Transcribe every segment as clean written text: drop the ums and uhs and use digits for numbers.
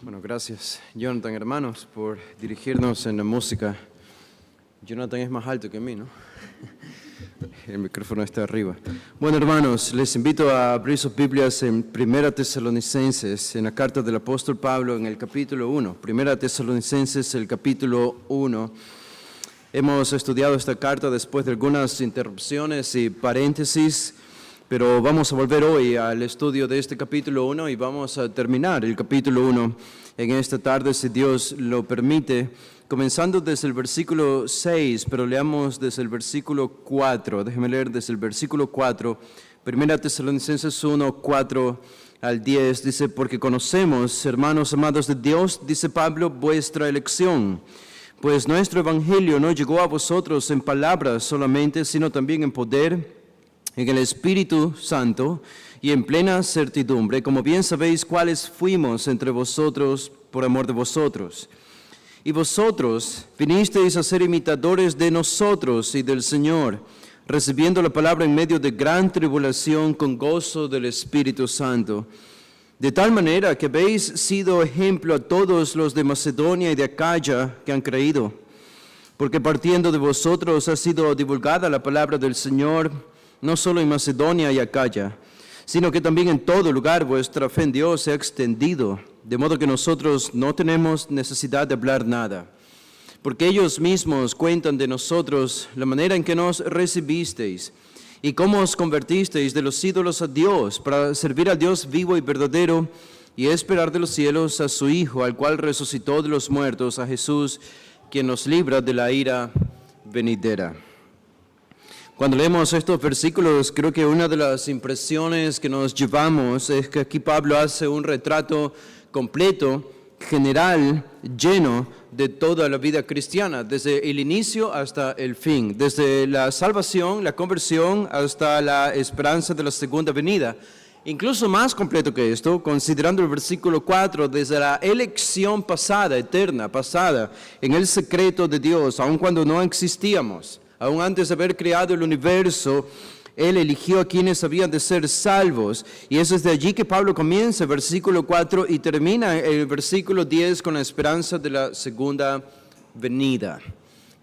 Bueno, gracias, Jonathan, hermanos, por dirigirnos en la música. Jonathan es más alto que mí, ¿no? El micrófono está arriba. Bueno, hermanos, les invito a abrir sus Biblias en 1 Tesalonicenses, en la carta del apóstol Pablo, en el capítulo 1. 1 Tesalonicenses, el capítulo 1. Hemos estudiado esta carta después de algunas interrupciones y paréntesis, pero vamos a volver hoy al estudio de este capítulo 1 y vamos a terminar el capítulo 1 en esta tarde, si Dios lo permite, comenzando desde el versículo 6, pero leamos desde el versículo 4. Déjenme leer desde el versículo 4, 1 Tesalonicenses 1, 4 al 10, dice: porque conocemos, hermanos amados de Dios, dice Pablo, vuestra elección, pues nuestro evangelio no llegó a vosotros en palabras solamente, sino también en poder, en el Espíritu Santo y en plena certidumbre, como bien sabéis cuáles fuimos entre vosotros por amor de vosotros. Y vosotros vinisteis a ser imitadores de nosotros y del Señor, recibiendo la palabra en medio de gran tribulación con gozo del Espíritu Santo, de tal manera que habéis sido ejemplo a todos los de Macedonia y de Acaya que han creído, porque partiendo de vosotros ha sido divulgada la palabra del Señor, no solo en Macedonia y Acaya, sino que también en todo lugar vuestra fe en Dios se ha extendido, de modo que nosotros no tenemos necesidad de hablar nada, porque ellos mismos cuentan de nosotros la manera en que nos recibisteis y cómo os convertisteis de los ídolos a Dios para servir al Dios vivo y verdadero y esperar de los cielos a su Hijo, al cual resucitó de los muertos, a Jesús, quien nos libra de la ira venidera. Cuando leemos estos versículos, creo que una de las impresiones que nos llevamos es que aquí Pablo hace un retrato completo, general, lleno de toda la vida cristiana, desde el inicio hasta el fin, desde la salvación, la conversión, hasta la esperanza de la segunda venida. Incluso más completo que esto, considerando el versículo 4, desde la elección pasada, eterna, pasada, en el secreto de Dios, aun cuando no existíamos. Aún antes de haber creado el universo, Él eligió a quienes habían de ser salvos. Y eso es de allí que Pablo comienza el versículo 4 y termina el versículo 10 con la esperanza de la segunda venida.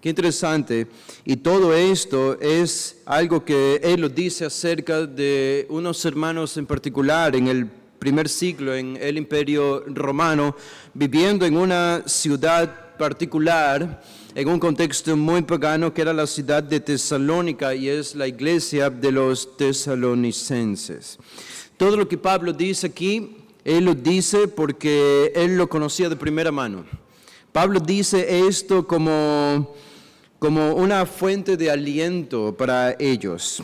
Qué interesante. Y todo esto es algo que Él lo dice acerca de unos hermanos en particular en el primer siglo, en el Imperio Romano, viviendo en una ciudad particular, en un contexto muy pagano, que era la ciudad de Tesalónica, y es la iglesia de los tesalonicenses. Todo lo que Pablo dice aquí, él lo dice porque él lo conocía de primera mano. Pablo dice esto como una fuente de aliento para ellos.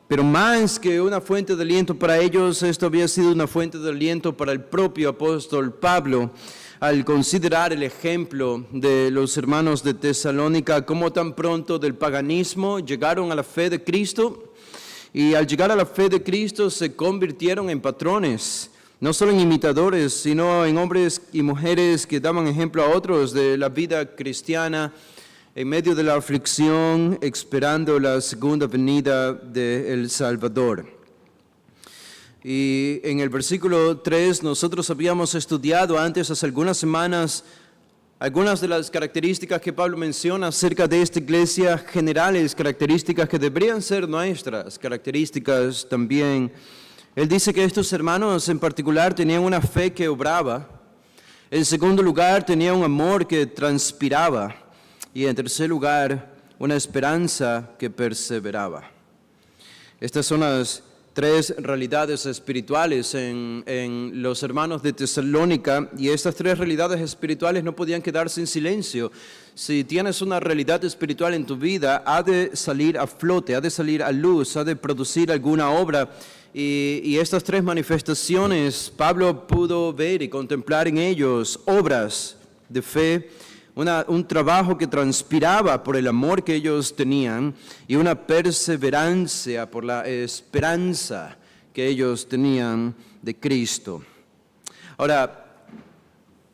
Pero más que una fuente de aliento para ellos, esto había sido una fuente de aliento para el propio apóstol Pablo, al considerar el ejemplo de los hermanos de Tesalónica, cómo tan pronto del paganismo llegaron a la fe de Cristo, y al llegar a la fe de Cristo se convirtieron en patrones, no solo en imitadores, sino en hombres y mujeres que daban ejemplo a otros de la vida cristiana, en medio de la aflicción, esperando la segunda venida del Salvador. Y en el versículo 3 nosotros habíamos estudiado antes, hace algunas semanas, algunas de las características que Pablo menciona acerca de esta iglesia, generales características que deberían ser nuestras características también. Él dice que estos hermanos en particular tenían una fe que obraba. En segundo lugar, tenían un amor que transpiraba. Y en tercer lugar, una esperanza que perseveraba. Estas son las tres realidades espirituales en los hermanos de Tesalónica, y estas tres realidades espirituales no podían quedarse en silencio. Si tienes una realidad espiritual en tu vida, ha de salir a flote, ha de salir a luz, ha de producir alguna obra. Y estas tres manifestaciones, Pablo pudo ver y contemplar en ellos obras de fe, un trabajo que transpiraba por el amor que ellos tenían y una perseverancia por la esperanza que ellos tenían de Cristo. Ahora,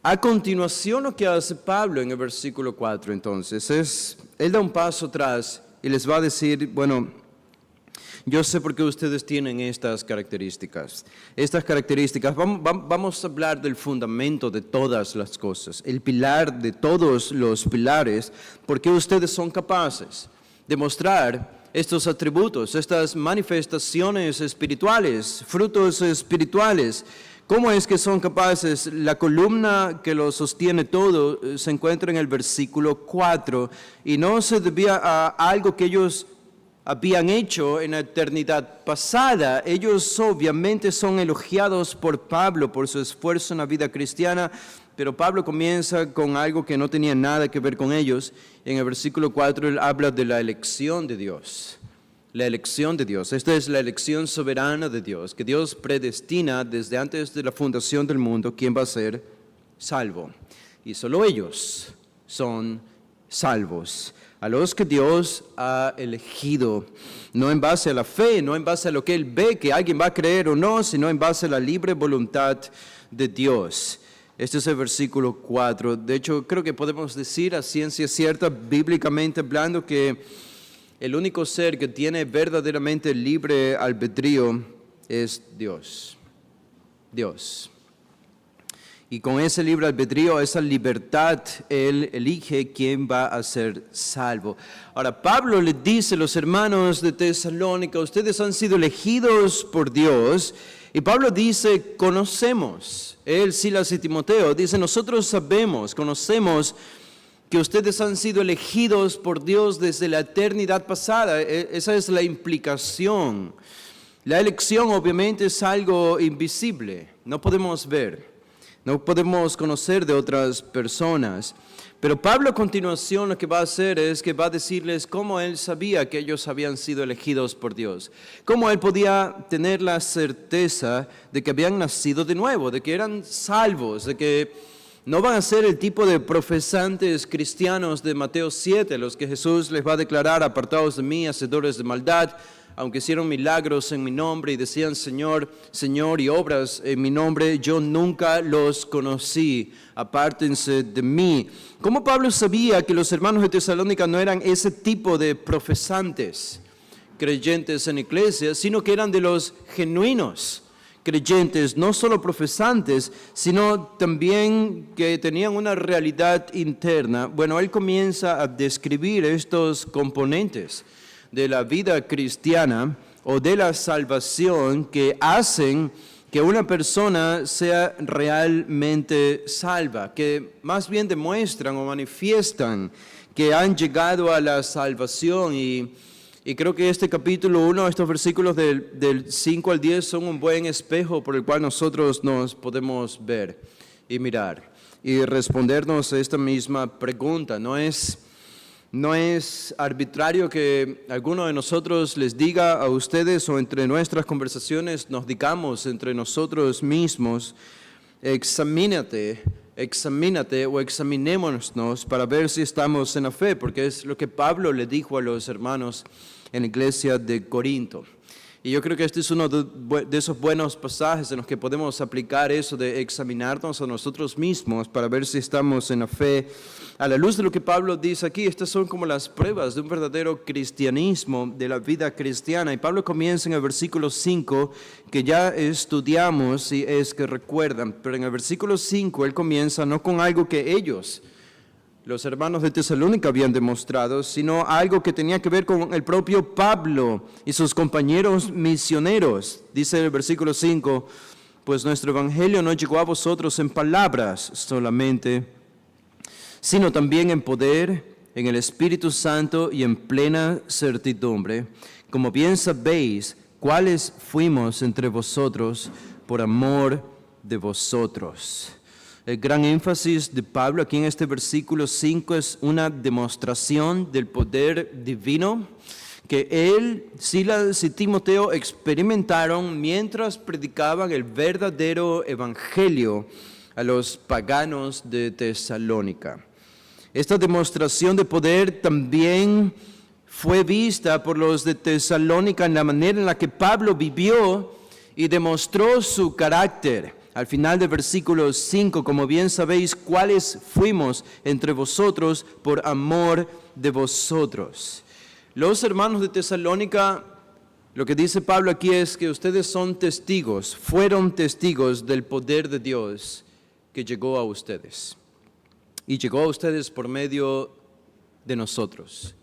a continuación lo que hace Pablo en el versículo 4 entonces él da un paso atrás y les va a decir, bueno, yo sé por qué ustedes tienen estas características. Estas características, vamos a hablar del fundamento de todas las cosas, el pilar de todos los pilares, por qué ustedes son capaces de mostrar estos atributos, estas manifestaciones espirituales, frutos espirituales. ¿Cómo es que son capaces? La columna que lo sostiene todo se encuentra en el versículo 4 y no se debía a algo que ellos habían hecho en la eternidad pasada. Ellos obviamente son elogiados por Pablo por su esfuerzo en la vida cristiana, pero Pablo comienza con algo que no tenía nada que ver con ellos. En el versículo 4 él habla de la elección de Dios. La elección de Dios. Esta es la elección soberana de Dios, que Dios predestina desde antes de la fundación del mundo quién va a ser salvo. Y solo ellos son salvos, a los que Dios ha elegido, no en base a la fe, no en base a lo que Él ve que alguien va a creer o no, sino en base a la libre voluntad de Dios. Este es el versículo 4. De hecho, creo que podemos decir a ciencia cierta, bíblicamente hablando, que el único ser que tiene verdaderamente libre albedrío es Dios. Dios. Y con ese libre albedrío, esa libertad, Él elige quién va a ser salvo. Ahora, Pablo le dice a los hermanos de Tesalónica, ustedes han sido elegidos por Dios. Y Pablo dice, conocemos. Él, Silas y Timoteo, dice, nosotros sabemos, conocemos que ustedes han sido elegidos por Dios desde la eternidad pasada. Esa es la implicación. La elección obviamente es algo invisible, no podemos ver, no podemos conocer de otras personas. Pero Pablo a continuación lo que va a hacer es que va a decirles cómo él sabía que ellos habían sido elegidos por Dios. Cómo él podía tener la certeza de que habían nacido de nuevo, de que eran salvos, de que no van a ser el tipo de profesantes cristianos de Mateo 7, los que Jesús les va a declarar apartados de mí, hacedores de maldad, aunque hicieron milagros en mi nombre y decían Señor, Señor, y obras en mi nombre, yo nunca los conocí, apártense de mí. ¿Cómo Pablo sabía que los hermanos de Tesalónica no eran ese tipo de profesantes creyentes en iglesia, sino que eran de los genuinos creyentes, no solo profesantes, sino también que tenían una realidad interna? Bueno, él comienza a describir estos componentes de la vida cristiana o de la salvación que hacen que una persona sea realmente salva, que más bien demuestran o manifiestan que han llegado a la salvación. Y creo que este capítulo 1, estos versículos del 5 al 10 son un buen espejo por el cual nosotros nos podemos ver y mirar y respondernos a esta misma pregunta. No es arbitrario que alguno de nosotros les diga a ustedes o entre nuestras conversaciones nos digamos entre nosotros mismos, examínate o examinémonos para ver si estamos en la fe, porque es lo que Pablo le dijo a los hermanos en la iglesia de Corinto. Y yo creo que este es uno de esos buenos pasajes en los que podemos aplicar eso de examinarnos a nosotros mismos para ver si estamos en la fe. A la luz de lo que Pablo dice aquí, estas son como las pruebas de un verdadero cristianismo, de la vida cristiana. Y Pablo comienza en el versículo 5, que ya estudiamos, si es que recuerdan, pero en el versículo 5 él comienza no con algo que ellos, los hermanos de Tesalónica, habían demostrado, sino algo que tenía que ver con el propio Pablo y sus compañeros misioneros. Dice el versículo 5, pues nuestro evangelio no llegó a vosotros en palabras solamente, sino también en poder, en el Espíritu Santo y en plena certidumbre, como bien sabéis cuáles fuimos entre vosotros por amor de vosotros. El gran énfasis de Pablo aquí en este versículo 5 es una demostración del poder divino que él, Silas y Timoteo experimentaron mientras predicaban el verdadero evangelio a los paganos de Tesalónica. Esta demostración de poder también fue vista por los de Tesalónica en la manera en la que Pablo vivió y demostró su carácter. Al final del versículo 5, como bien sabéis, cuáles fuimos entre vosotros por amor de vosotros. Los hermanos de Tesalónica Lo que dice Pablo aquí es que ustedes son testigos, fueron testigos del poder de Dios que llegó a ustedes. Y llegó a ustedes por medio de nosotros.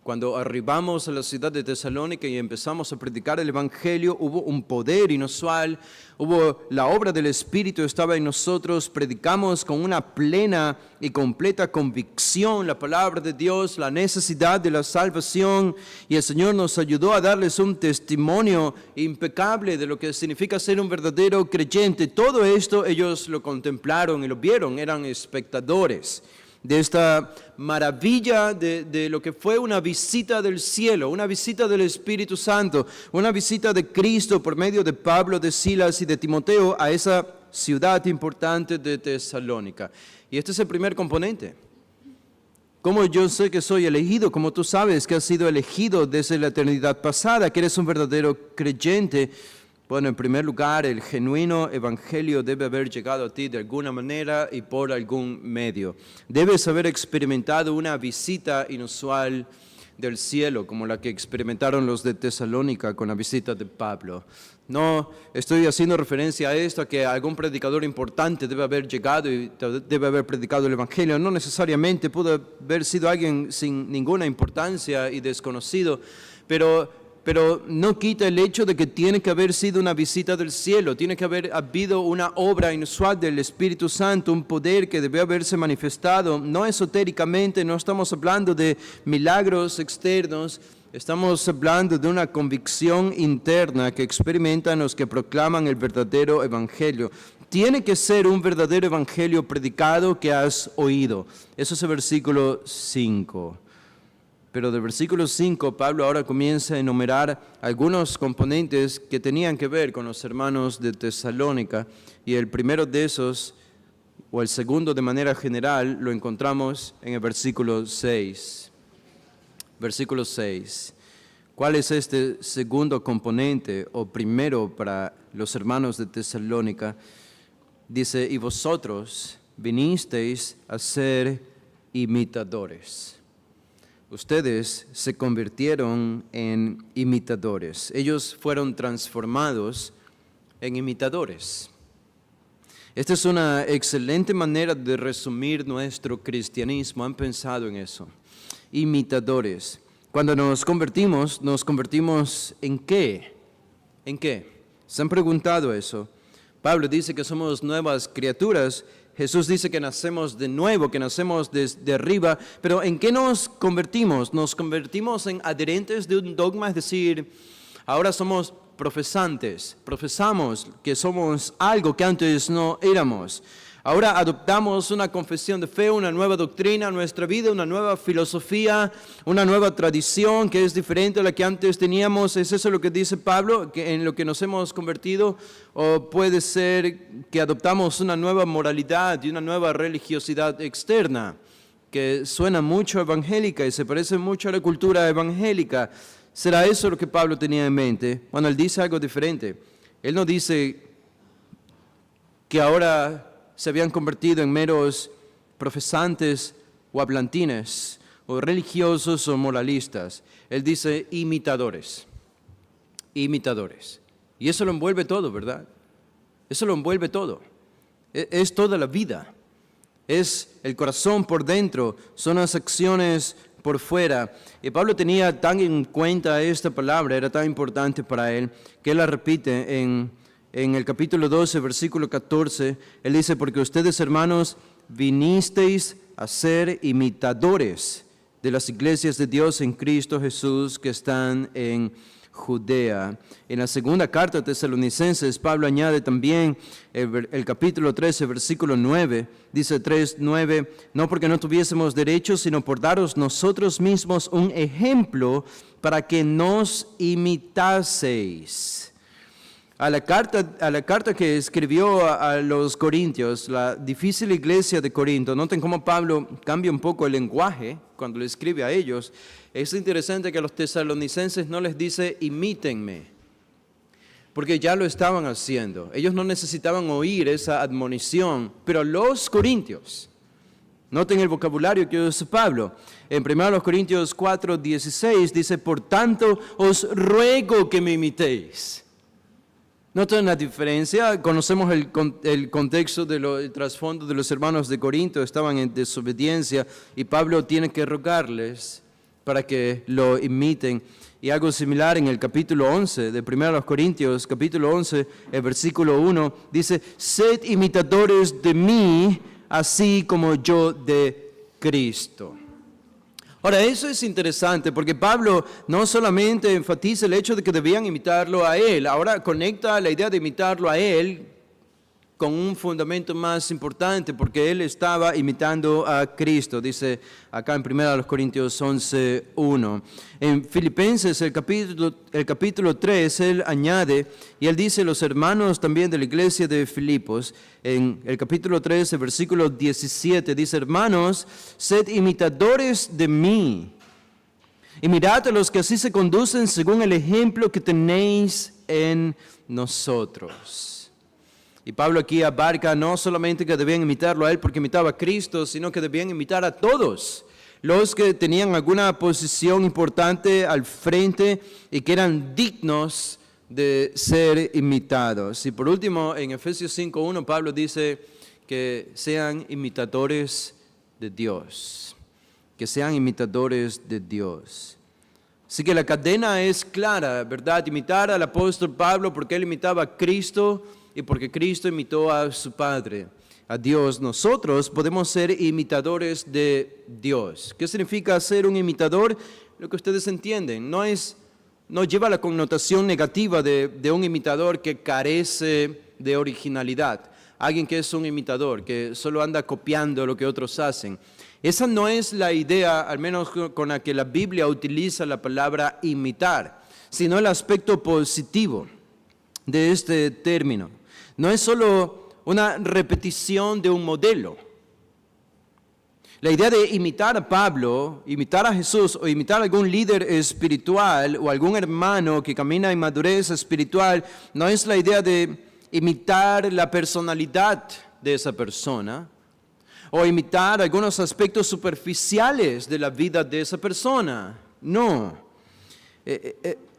Cuando arribamos a la ciudad de Tesalónica y empezamos a predicar el Evangelio, hubo un poder inusual, hubo la obra del Espíritu estaba en nosotros, predicamos con una plena y completa convicción la palabra de Dios, la necesidad de la salvación, y el Señor nos ayudó a darles un testimonio impecable de lo que significa ser un verdadero creyente. Todo esto ellos lo contemplaron y lo vieron, eran espectadores de esta maravilla de lo que fue una visita del cielo, una visita del Espíritu Santo, una visita de Cristo por medio de Pablo, de Silas y de Timoteo a esa ciudad importante de Tesalónica. Y este es el primer componente. ¿Cómo yo sé que soy elegido? ¿Cómo tú sabes que has sido elegido desde la eternidad pasada, que eres un verdadero creyente? Bueno, en primer lugar, el genuino evangelio debe haber llegado a ti de alguna manera y por algún medio. Debes haber experimentado una visita inusual del cielo, como la que experimentaron los de Tesalónica con la visita de Pablo. No estoy haciendo referencia a esto, a que algún predicador importante debe haber llegado y debe haber predicado el evangelio. No necesariamente, pudo haber sido alguien sin ninguna importancia y desconocido, pero no quita el hecho de que tiene que haber sido una visita del cielo, tiene que haber habido una obra inusual del Espíritu Santo, un poder que debe haberse manifestado, no esotéricamente, no estamos hablando de milagros externos, estamos hablando de una convicción interna que experimentan los que proclaman el verdadero evangelio. Tiene que ser un verdadero evangelio predicado que has oído. Eso es el versículo 5. Pero del versículo 5, Pablo ahora comienza a enumerar algunos componentes que tenían que ver con los hermanos de Tesalónica, y el primero de esos, o el segundo de manera general, lo encontramos en el versículo 6. Versículo 6. ¿Cuál es este segundo componente, o primero para los hermanos de Tesalónica? Dice, y vosotros vinisteis a ser imitadores. Ustedes se convirtieron en imitadores. Ellos fueron transformados en imitadores. Esta es una excelente manera de resumir nuestro cristianismo. ¿Han pensado en eso? Imitadores. Cuando nos convertimos ¿en qué? ¿En qué? ¿Se han preguntado eso? Pablo dice que somos nuevas criaturas. Jesús dice que nacemos de nuevo, que nacemos desde arriba, pero ¿en qué nos convertimos? Nos convertimos en adherentes de un dogma, es decir, ahora somos profesantes, profesamos que somos algo que antes no éramos. Ahora adoptamos una confesión de fe, una nueva doctrina en nuestra vida, una nueva filosofía, una nueva tradición que es diferente a la que antes teníamos. ¿Es eso lo que dice Pablo, que en lo que nos hemos convertido? ¿O puede ser que adoptamos una nueva moralidad y una nueva religiosidad externa que suena mucho evangélica y se parece mucho a la cultura evangélica? ¿Será eso lo que Pablo tenía en mente? Bueno, él dice algo diferente. Él no dice que ahora se habían convertido en meros profesantes o hablantines, o religiosos o moralistas. Él dice imitadores, imitadores. Y eso lo envuelve todo, ¿verdad? Eso lo envuelve todo. Es toda la vida. Es el corazón por dentro, son las acciones por fuera. Y Pablo tenía tan en cuenta esta palabra, era tan importante para él, que él la repite en el capítulo 12, versículo 14, él dice, porque ustedes, hermanos, vinisteis a ser imitadores de las iglesias de Dios en Cristo Jesús que están en Judea. En la segunda carta de Tesalonicenses, Pablo añade también el capítulo 13, versículo 9, dice 3:9, no porque no tuviésemos derechos, sino por daros nosotros mismos un ejemplo para que nos imitaseis. A la carta que escribió a los corintios, la difícil iglesia de Corinto, noten cómo Pablo cambia un poco el lenguaje cuando le escribe a ellos. Es interesante que a los tesalonicenses no les dice imítenme, porque ya lo estaban haciendo. Ellos no necesitaban oír esa admonición, pero los corintios, Noten el vocabulario que usa Pablo. En 1 Corintios 4, 16 dice, por tanto os ruego que me imitéis. ¿Notan la diferencia? Conocemos el contexto el trasfondo de los hermanos de Corinto, estaban en desobediencia y Pablo tiene que rogarles para que lo imiten. Y algo similar en el capítulo 11 de 1 Corintios, capítulo 11, el versículo 1, dice, sed imitadores de mí, así como yo de Cristo. Ahora, eso es interesante porque Pablo no solamente enfatiza el hecho de que debían imitarlo a él, ahora conecta la idea de imitarlo a él con un fundamento más importante, porque él estaba imitando a Cristo, dice acá en 1 Corintios 11:1. En Filipenses, el capítulo 3, él añade, y él dice, los hermanos también de la iglesia de Filipos, en el capítulo 3, el versículo 17, dice, hermanos, sed imitadores de mí, y mirad a los que así se conducen según el ejemplo que tenéis en nosotros. Y Pablo aquí abarca no solamente que debían imitarlo a él porque imitaba a Cristo, sino que debían imitar a todos los que tenían alguna posición importante al frente y que eran dignos de ser imitados. Y por último, en Efesios 5:1, Pablo dice que sean imitadores de Dios, que sean imitadores de Dios. Así que la cadena es clara, ¿verdad? Imitar al apóstol Pablo porque él imitaba a Cristo, y porque Cristo imitó a su Padre, a Dios. Nosotros podemos ser imitadores de Dios. ¿Qué significa ser un imitador? Lo que ustedes entienden, no lleva la connotación negativa de un imitador que carece de originalidad. Alguien que es un imitador, que solo anda copiando lo que otros hacen. Esa no es la idea, al menos con la que la Biblia utiliza la palabra imitar, sino el aspecto positivo de este término. No es solo una repetición de un modelo. La idea de imitar a Pablo, imitar a Jesús o imitar a algún líder espiritual o algún hermano que camina en madurez espiritual, no es la idea de imitar la personalidad de esa persona o imitar algunos aspectos superficiales de la vida de esa persona. No.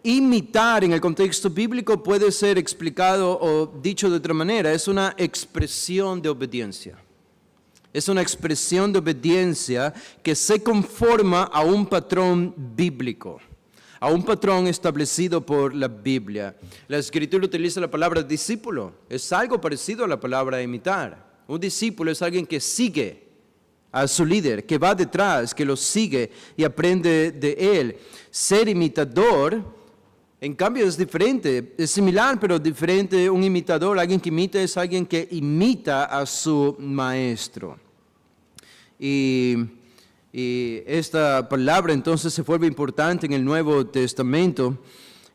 Imitar en el contexto bíblico puede ser explicado o dicho de otra manera, es una expresión de obediencia. Es una expresión de obediencia que se conforma a un patrón bíblico, a un patrón establecido por la Biblia. La Escritura utiliza la palabra discípulo, es algo parecido a la palabra imitar. Un discípulo es alguien que sigue a su líder, que va detrás, que lo sigue y aprende de él. Ser imitador, en cambio, es diferente, es similar pero diferente. Un imitador, alguien que imita, es alguien que imita a su maestro. Y esta palabra entonces se vuelve importante en el Nuevo Testamento.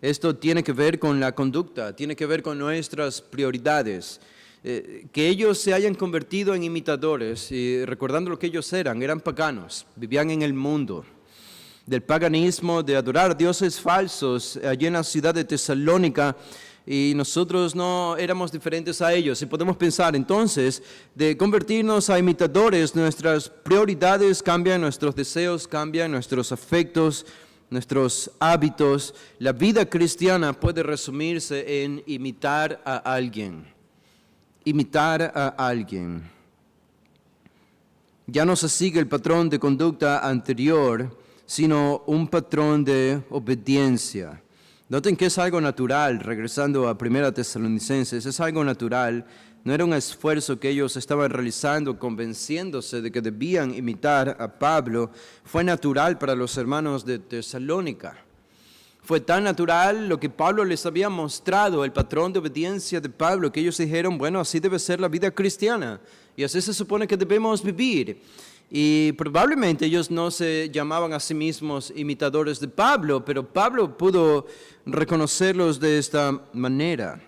Esto tiene que ver con la conducta, tiene que ver con nuestras prioridades. Que ellos se hayan convertido en imitadores, y recordando lo que ellos eran paganos, vivían en el mundo del paganismo, de adorar dioses falsos allí en la ciudad de Tesalónica, y nosotros no éramos diferentes a ellos. Y podemos pensar entonces, de convertirnos a imitadores, nuestras prioridades cambian, nuestros deseos cambian, nuestros afectos, nuestros hábitos. La vida cristiana puede resumirse en imitar a alguien. Imitar a alguien. Ya no se sigue el patrón de conducta anterior, sino un patrón de obediencia. Noten que es algo natural, regresando a 1 Tesalonicenses, es algo natural, no era un esfuerzo que ellos estaban realizando convenciéndose de que debían imitar a Pablo, fue natural para los hermanos de Tesalónica. Fue tan natural lo que Pablo les había mostrado, el patrón de obediencia de Pablo, que ellos dijeron, bueno, así debe ser la vida cristiana, y así se supone que debemos vivir. Y probablemente ellos no se llamaban a sí mismos imitadores de Pablo, pero Pablo pudo reconocerlos de esta manera.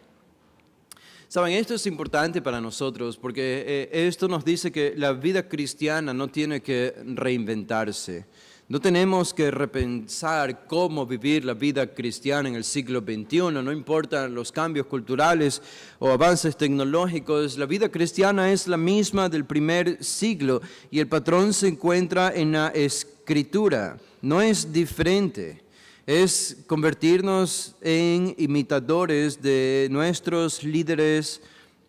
Saben, esto es importante para nosotros porque esto nos dice que la vida cristiana no tiene que reinventarse. No tenemos que repensar cómo vivir la vida cristiana en el siglo XXI, no importan los cambios culturales o avances tecnológicos, la vida cristiana es la misma del primer siglo y el patrón se encuentra en la Escritura, no es diferente. Es convertirnos en imitadores de nuestros líderes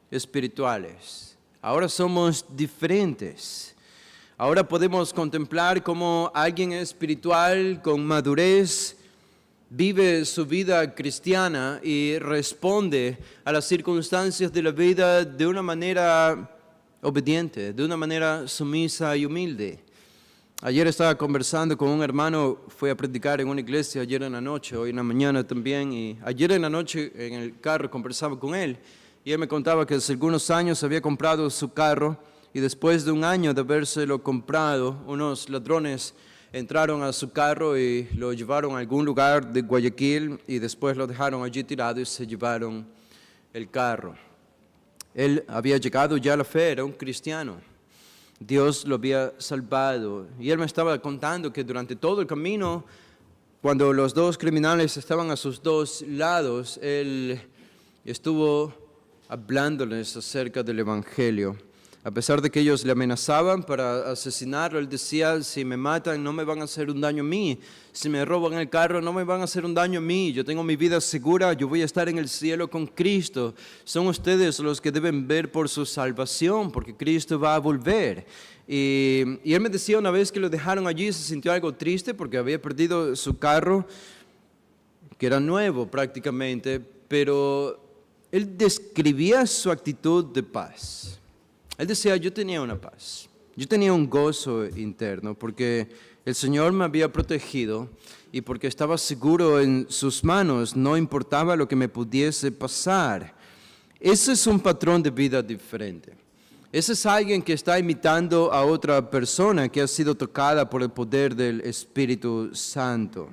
espirituales. Ahora somos diferentes. Ahora podemos contemplar cómo alguien espiritual con madurez vive su vida cristiana y responde a las circunstancias de la vida de una manera obediente, de una manera sumisa y humilde. Ayer estaba conversando con un hermano, fui a predicar en una iglesia ayer en la noche, hoy en la mañana también, y ayer en la noche en el carro conversaba con él, y él me contaba que hace algunos años había comprado su carro, y después de un año de habérselo comprado, unos ladrones entraron a su carro y lo llevaron a algún lugar de Guayaquil, y después lo dejaron allí tirado y se llevaron el carro. Él había llegado ya a la fe, era un cristiano. Dios lo había salvado. Y él me estaba contando que durante todo el camino, cuando los dos criminales estaban a sus dos lados, él estuvo hablándoles acerca del Evangelio. A pesar de que ellos le amenazaban para asesinarlo, él decía, si me matan no me van a hacer un daño a mí. Si me roban el carro no me van a hacer un daño a mí. Yo tengo mi vida segura, yo voy a estar en el cielo con Cristo. Son ustedes los que deben ver por su salvación, porque Cristo va a volver. Y él me decía una vez que lo dejaron allí, se sintió algo triste porque había perdido su carro, que era nuevo prácticamente, pero él describía su actitud de paz. Él decía, yo tenía una paz, yo tenía un gozo interno porque el Señor me había protegido y porque estaba seguro en sus manos, no importaba lo que me pudiese pasar. Ese es un patrón de vida diferente. Ese es alguien que está imitando a otra persona que ha sido tocada por el poder del Espíritu Santo.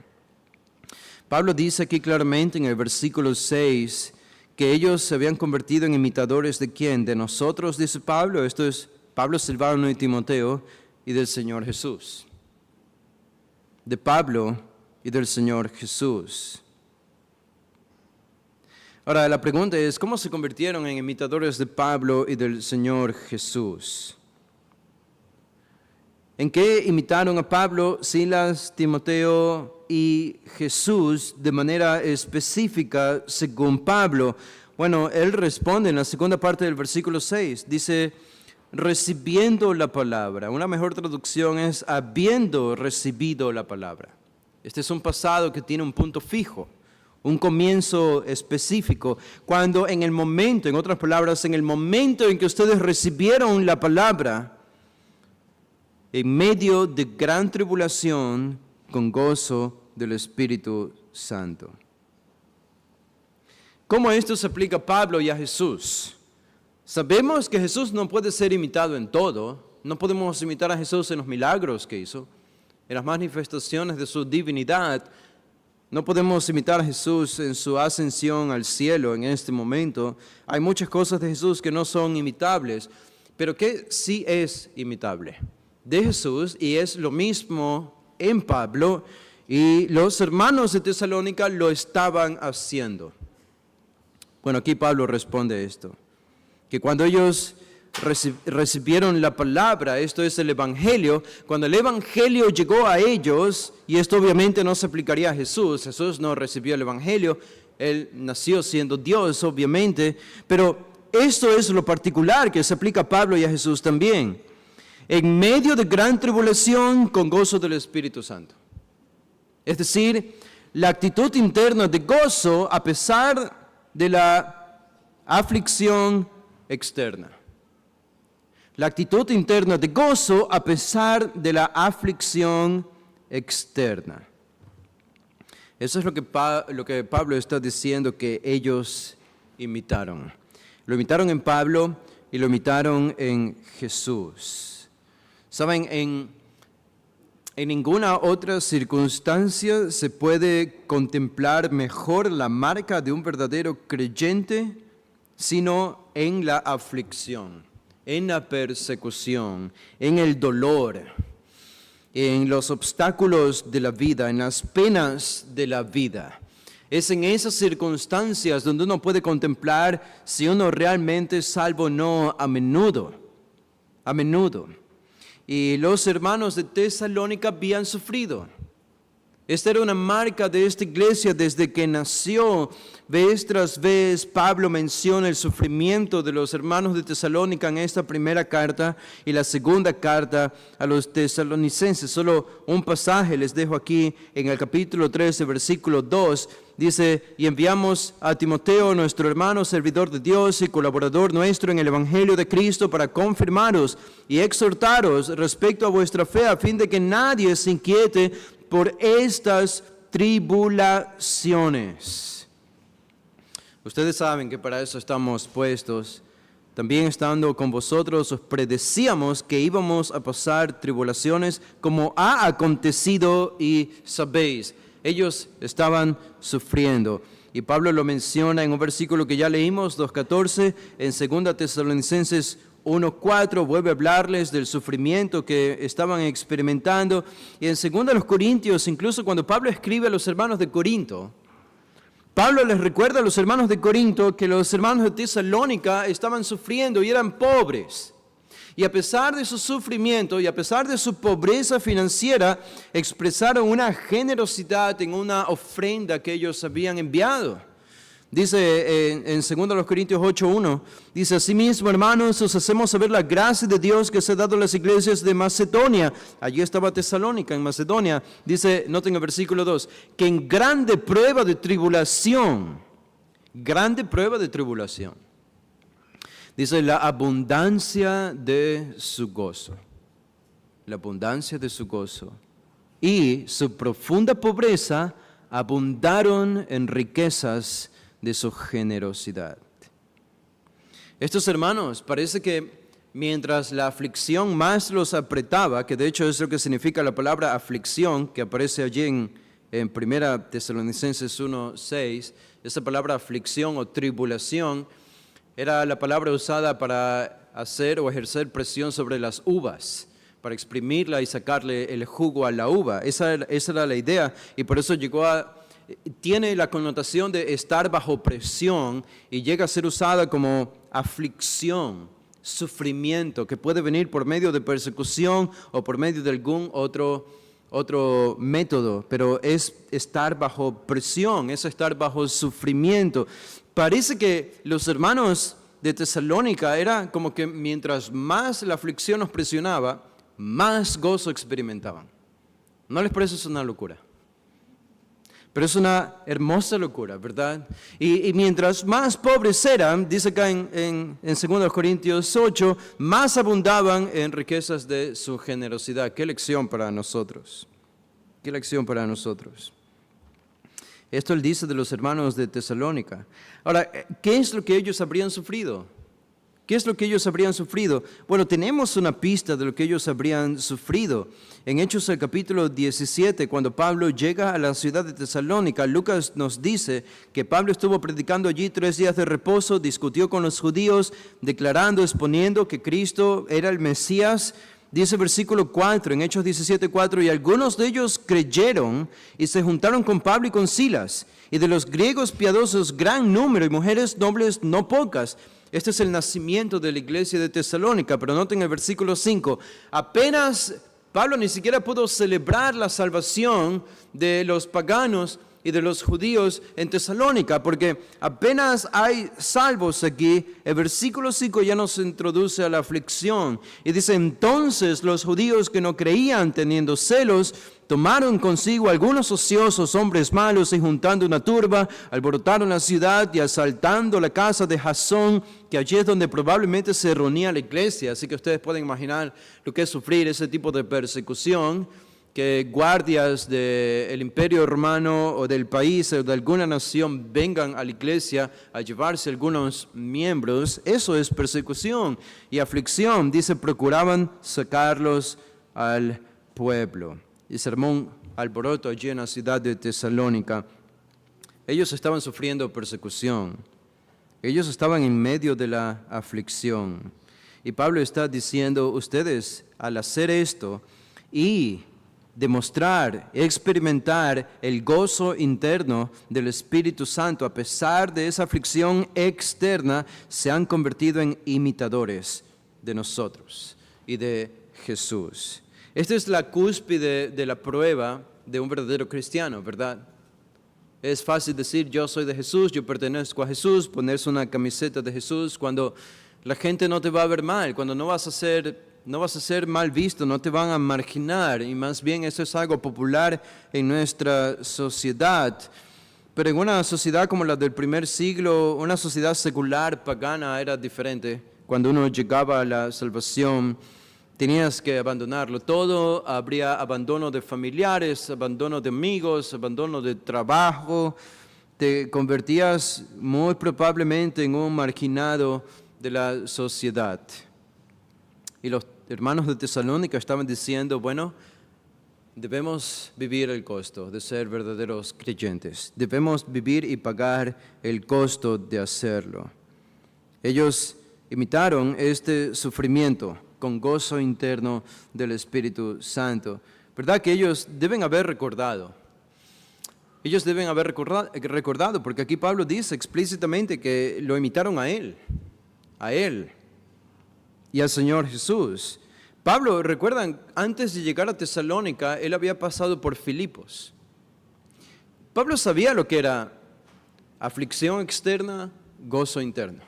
Pablo dice aquí claramente en el versículo 6, que ellos se habían convertido en imitadores de ¿quién? De nosotros, dice Pablo. Esto es Pablo, Silvano y Timoteo, y del Señor Jesús. De Pablo y del Señor Jesús. Ahora, la pregunta es, ¿cómo se convirtieron en imitadores de Pablo y del Señor Jesús? ¿En qué imitaron a Pablo, Silas, Timoteo y Jesús de manera específica según Pablo? Bueno, él responde en la segunda parte del versículo 6, dice, recibiendo la palabra. Una mejor traducción es habiendo recibido la palabra. Este es un pasado que tiene un punto fijo, un comienzo específico. Cuando en el momento, en otras palabras, en el momento en que ustedes recibieron la palabra, en medio de gran tribulación, con gozo del Espíritu Santo. ¿Cómo esto se aplica a Pablo y a Jesús? Sabemos que Jesús no puede ser imitado en todo. No podemos imitar a Jesús en los milagros que hizo, en las manifestaciones de su divinidad. No podemos imitar a Jesús en su ascensión al cielo en este momento. Hay muchas cosas de Jesús que no son imitables, pero que sí es imitable de Jesús, y es lo mismo en Pablo, y los hermanos de Tesalónica lo estaban haciendo. Bueno, aquí Pablo responde esto, que cuando ellos recibieron la palabra, esto es el Evangelio, cuando el Evangelio llegó a ellos, y esto obviamente no se aplicaría a Jesús, Jesús no recibió el Evangelio, él nació siendo Dios obviamente, pero esto es lo particular que se aplica a Pablo y a Jesús también. En medio de gran tribulación con gozo del Espíritu Santo. Es decir, la actitud interna de gozo a pesar de la aflicción externa. La actitud interna de gozo a pesar de la aflicción externa. Eso es lo que Pablo está diciendo que ellos imitaron. Lo imitaron en Pablo y lo imitaron en Jesús. Saben, en ninguna otra circunstancia se puede contemplar mejor la marca de un verdadero creyente, sino en la aflicción, en la persecución, en el dolor. en los obstáculos de la vida, en las penas de la vida. Es en esas circunstancias donde uno puede contemplar si uno realmente es salvo o no a menudo. A menudo. Y los hermanos de Tesalónica habían sufrido. Esta era una marca de esta iglesia desde que nació. Vez tras vez Pablo menciona el sufrimiento de los hermanos de Tesalónica en esta primera carta y la segunda carta a los tesalonicenses. Solo un pasaje les dejo aquí en el capítulo 13, versículo 2. Dice, y enviamos a Timoteo, nuestro hermano, servidor de Dios y colaborador nuestro en el Evangelio de Cristo, para confirmaros y exhortaros respecto a vuestra fe, a fin de que nadie se inquiete por estas tribulaciones. Ustedes saben que para eso estamos puestos. También estando con vosotros os predecíamos que íbamos a pasar tribulaciones como ha acontecido y sabéis. Ellos estaban sufriendo. Y Pablo lo menciona en un versículo que ya leímos, 2:14, en 2 Tesalonicenses 1:4, vuelve a hablarles del sufrimiento que estaban experimentando. Y en 2 Corintios, incluso cuando Pablo escribe a los hermanos de Corinto, Pablo les recuerda a los hermanos de Corinto que los hermanos de Tesalónica estaban sufriendo y eran pobres. Y a pesar de su sufrimiento y a pesar de su pobreza financiera, expresaron una generosidad en una ofrenda que ellos habían enviado. Dice en 2 Corintios 8:1, dice, asimismo, hermanos, os hacemos saber la gracia de Dios que se ha dado a las iglesias de Macedonia. Allí estaba Tesalónica, en Macedonia. Dice, noten el versículo 2, que en grande prueba de tribulación, dice, la abundancia de su gozo, y su profunda pobreza abundaron en riquezas de su generosidad. Estos hermanos, parece que mientras la aflicción más los apretaba, que de hecho es lo que significa la palabra aflicción, que aparece allí en 1 Tesalonicenses 1:6, esa palabra aflicción o tribulación era la palabra usada para hacer o ejercer presión sobre las uvas, para exprimirla y sacarle el jugo a la uva. Esa era la idea, y por eso tiene la connotación de estar bajo presión y llega a ser usada como aflicción, sufrimiento, que puede venir por medio de persecución o por medio de algún otro método, pero es estar bajo presión, es estar bajo sufrimiento. Parece que los hermanos de Tesalónica era como que mientras más la aflicción nos presionaba, más gozo experimentaban. ¿No les parece eso una locura? Pero es una hermosa locura, ¿verdad? Y mientras más pobres eran, dice acá en 2 Corintios 8, más abundaban en riquezas de su generosidad. Qué lección para nosotros. Qué lección para nosotros. Esto él dice de los hermanos de Tesalónica. Ahora, ¿qué es lo que ellos habrían sufrido? ¿Qué es lo que ellos habrían sufrido? Bueno, tenemos una pista de lo que ellos habrían sufrido. En Hechos el capítulo 17, cuando Pablo llega a la ciudad de Tesalónica, Lucas nos dice que Pablo estuvo predicando allí 3 días de reposo, discutió con los judíos, declarando, exponiendo que Cristo era el Mesías. Dice versículo 4, en Hechos 17:4, y algunos de ellos creyeron y se juntaron con Pablo y con Silas, y de los griegos piadosos gran número, y mujeres nobles no pocas. Este es el nacimiento de la iglesia de Tesalónica, pero noten el versículo 5, apenas Pablo ni siquiera pudo celebrar la salvación de los paganos y de los judíos en Tesalónica, porque apenas hay salvos aquí. El versículo 5 ya nos introduce a la aflicción y dice, entonces los judíos que no creían, teniendo celos, tomaron consigo algunos ociosos hombres malos y juntando una turba, alborotaron la ciudad y asaltando la casa de Jasón, que allí es donde probablemente se reunía la iglesia. Así que ustedes pueden imaginar lo que es sufrir ese tipo de persecución, que guardias del imperio romano o del país o de alguna nación vengan a la iglesia a llevarse algunos miembros. Eso es persecución y aflicción. Dice, procuraban sacarlos al pueblo. Y se armó un alboroto allí en la ciudad de Tesalónica. Ellos estaban sufriendo persecución. Ellos estaban en medio de la aflicción. Y Pablo está diciendo, ustedes al hacer esto y demostrar, experimentar el gozo interno del Espíritu Santo, a pesar de esa aflicción externa, se han convertido en imitadores de nosotros y de Jesús. Esta es la cúspide de la prueba de un verdadero cristiano, ¿verdad? Es fácil decir, yo soy de Jesús, yo pertenezco a Jesús, ponerse una camiseta de Jesús cuando la gente no te va a ver mal, cuando no vas a ser mal visto, no te van a marginar, y más bien eso es algo popular en nuestra sociedad. Pero en una sociedad como la del primer siglo, una sociedad secular, pagana, era diferente. Cuando uno llegaba a la salvación, tenías que abandonarlo todo, habría abandono de familiares, abandono de amigos, abandono de trabajo, te convertías muy probablemente en un marginado de la sociedad. Y los hermanos de Tesalónica estaban diciendo, bueno, debemos vivir el costo de ser verdaderos creyentes, debemos vivir y pagar el costo de hacerlo. Ellos imitaron este sufrimiento con gozo interno del Espíritu Santo. ¿Verdad que ellos deben haber recordado? Ellos deben haber recordado, porque aquí Pablo dice explícitamente que lo imitaron a Él y al Señor Jesús. Pablo, recuerdan, antes de llegar a Tesalónica, él había pasado por Filipos. Pablo sabía lo que era aflicción externa, gozo interno.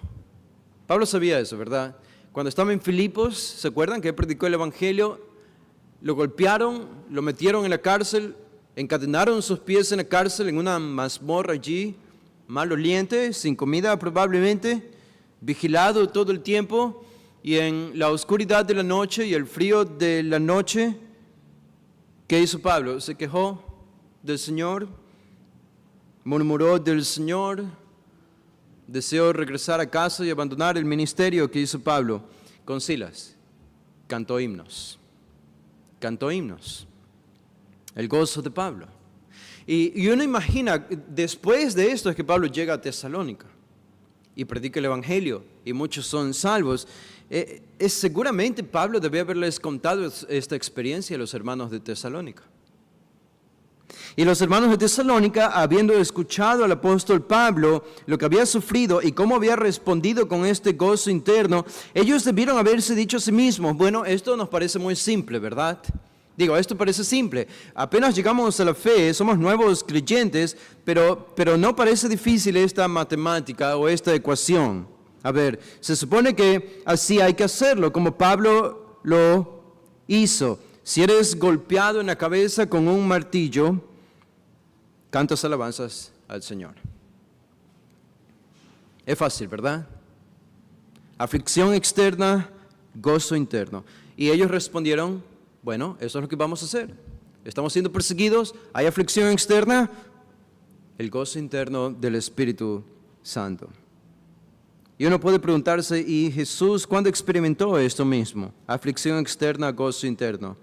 Pablo sabía eso, ¿verdad? Cuando estaba en Filipos, ¿se acuerdan que él predicó el Evangelio? Lo golpearon, lo metieron en la cárcel, encadenaron sus pies en la cárcel, en una mazmorra allí, maloliente, sin comida probablemente, vigilado todo el tiempo, y en la oscuridad de la noche y el frío de la noche, ¿qué hizo Pablo? Se quejó del Señor, murmuró del Señor, deseó regresar a casa y abandonar el ministerio. que hizo Pablo con Silas. Cantó himnos. El gozo de Pablo. Y uno imagina, después de esto es que Pablo llega a Tesalónica y predica el Evangelio y muchos son salvos. Seguramente Pablo debe haberles contado esta experiencia a los hermanos de Tesalónica. Y los hermanos de Tesalónica, habiendo escuchado al apóstol Pablo lo que había sufrido y cómo había respondido con este gozo interno, ellos debieron haberse dicho a sí mismos, bueno, esto nos parece muy simple, ¿verdad? Esto parece simple. Apenas llegamos a la fe, somos nuevos creyentes, pero no parece difícil esta matemática o esta ecuación. A ver, se supone que así hay que hacerlo, como Pablo lo hizo. Si eres golpeado en la cabeza con un martillo, cantas alabanzas al Señor. Es fácil, ¿verdad? Aflicción externa, gozo interno. Y ellos respondieron, bueno, eso es lo que vamos a hacer. Estamos siendo perseguidos, hay aflicción externa, el gozo interno del Espíritu Santo. Y uno puede preguntarse, ¿y Jesús cuándo experimentó esto mismo? Aflicción externa, gozo interno.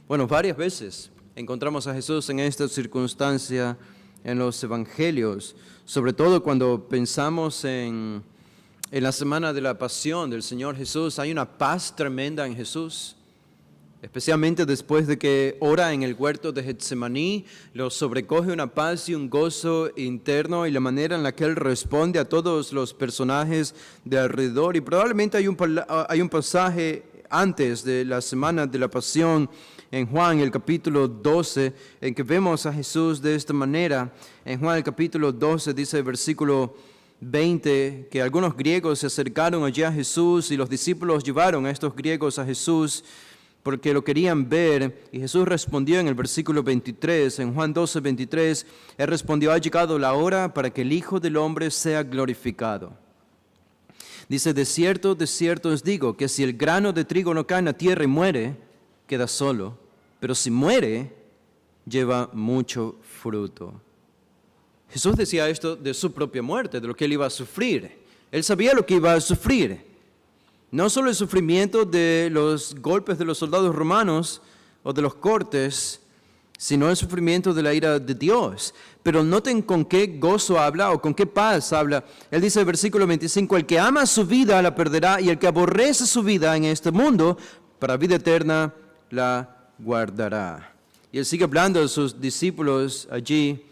Bueno, varias veces encontramos a Jesús en esta circunstancia en los evangelios, sobre todo cuando pensamos en la semana de la pasión del Señor Jesús. Hay una paz tremenda en Jesús, especialmente después de que ora en el huerto de Getsemaní, lo sobrecoge una paz y un gozo interno, y la manera en la que Él responde a todos los personajes de alrededor. Y probablemente hay un pasaje antes de la semana de la pasión en Juan, el capítulo 12, en que vemos a Jesús de esta manera. En Juan, el capítulo 12, dice el versículo 20, que algunos griegos se acercaron allí a Jesús y los discípulos llevaron a estos griegos a Jesús porque lo querían ver, y Jesús respondió en el versículo 23, en Juan 12, 23, Él respondió, ha llegado la hora para que el Hijo del Hombre sea glorificado. Dice, de cierto os digo, que si el grano de trigo no cae en la tierra y muere, queda solo, pero si muere, lleva mucho fruto. Jesús decía esto de su propia muerte, de lo que Él iba a sufrir. Él sabía lo que iba a sufrir. No solo el sufrimiento de los golpes de los soldados romanos o de los cortes, sino el sufrimiento de la ira de Dios. Pero noten con qué gozo habla o con qué paz habla. Él dice en el versículo 25, el que ama su vida la perderá, y el que aborrece su vida en este mundo, para vida eterna la guardará. Y él sigue hablando a sus discípulos allí,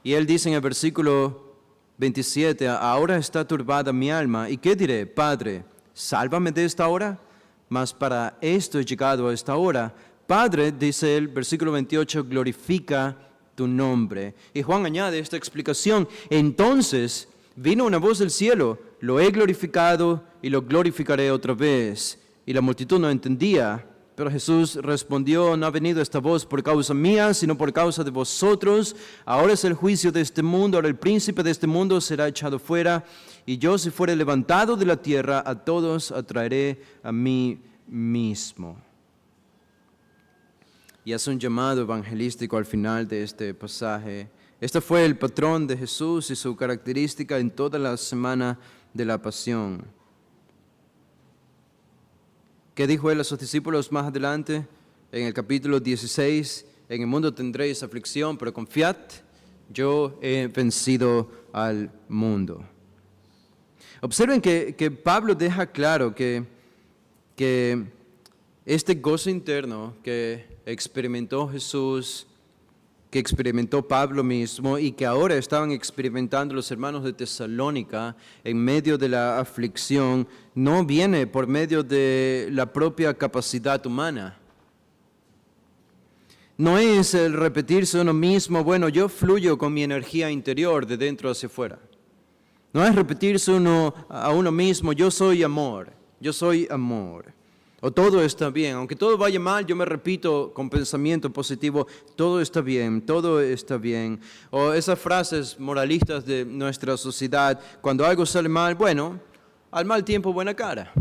y él dice en el versículo 27, ahora está turbada mi alma, ¿y qué diré? Padre, sálvame de esta hora, mas para esto he llegado a esta hora. Padre, dice el versículo 28, glorifica tu nombre. Y Juan añade esta explicación, entonces vino una voz del cielo, lo he glorificado y lo glorificaré otra vez. Y la multitud no entendía, pero Jesús respondió, no ha venido esta voz por causa mía, sino por causa de vosotros. Ahora es el juicio de este mundo, ahora el príncipe de este mundo será echado fuera, y yo si fuere levantado de la tierra, a todos atraeré a mí mismo. Y hace un llamado evangelístico al final de este pasaje. Este fue el patrón de Jesús y su característica en toda la semana de la pasión. ¿Qué dijo él a sus discípulos más adelante? En el capítulo 16, en el mundo tendréis aflicción, pero confiad, yo he vencido al mundo. Observen que Pablo deja claro que este gozo interno que experimentó Jesús, que experimentó Pablo mismo y que ahora estaban experimentando los hermanos de Tesalónica en medio de la aflicción, no viene por medio de la propia capacidad humana. No es el repetirse uno mismo, bueno, yo fluyo con mi energía interior de dentro hacia afuera. No es repetirse a uno mismo, yo soy amor, yo soy amor. O todo está bien, aunque todo vaya mal, yo me repito con pensamiento positivo, todo está bien, todo está bien. O esas frases moralistas de nuestra sociedad, cuando algo sale mal, bueno, al mal tiempo buena cara.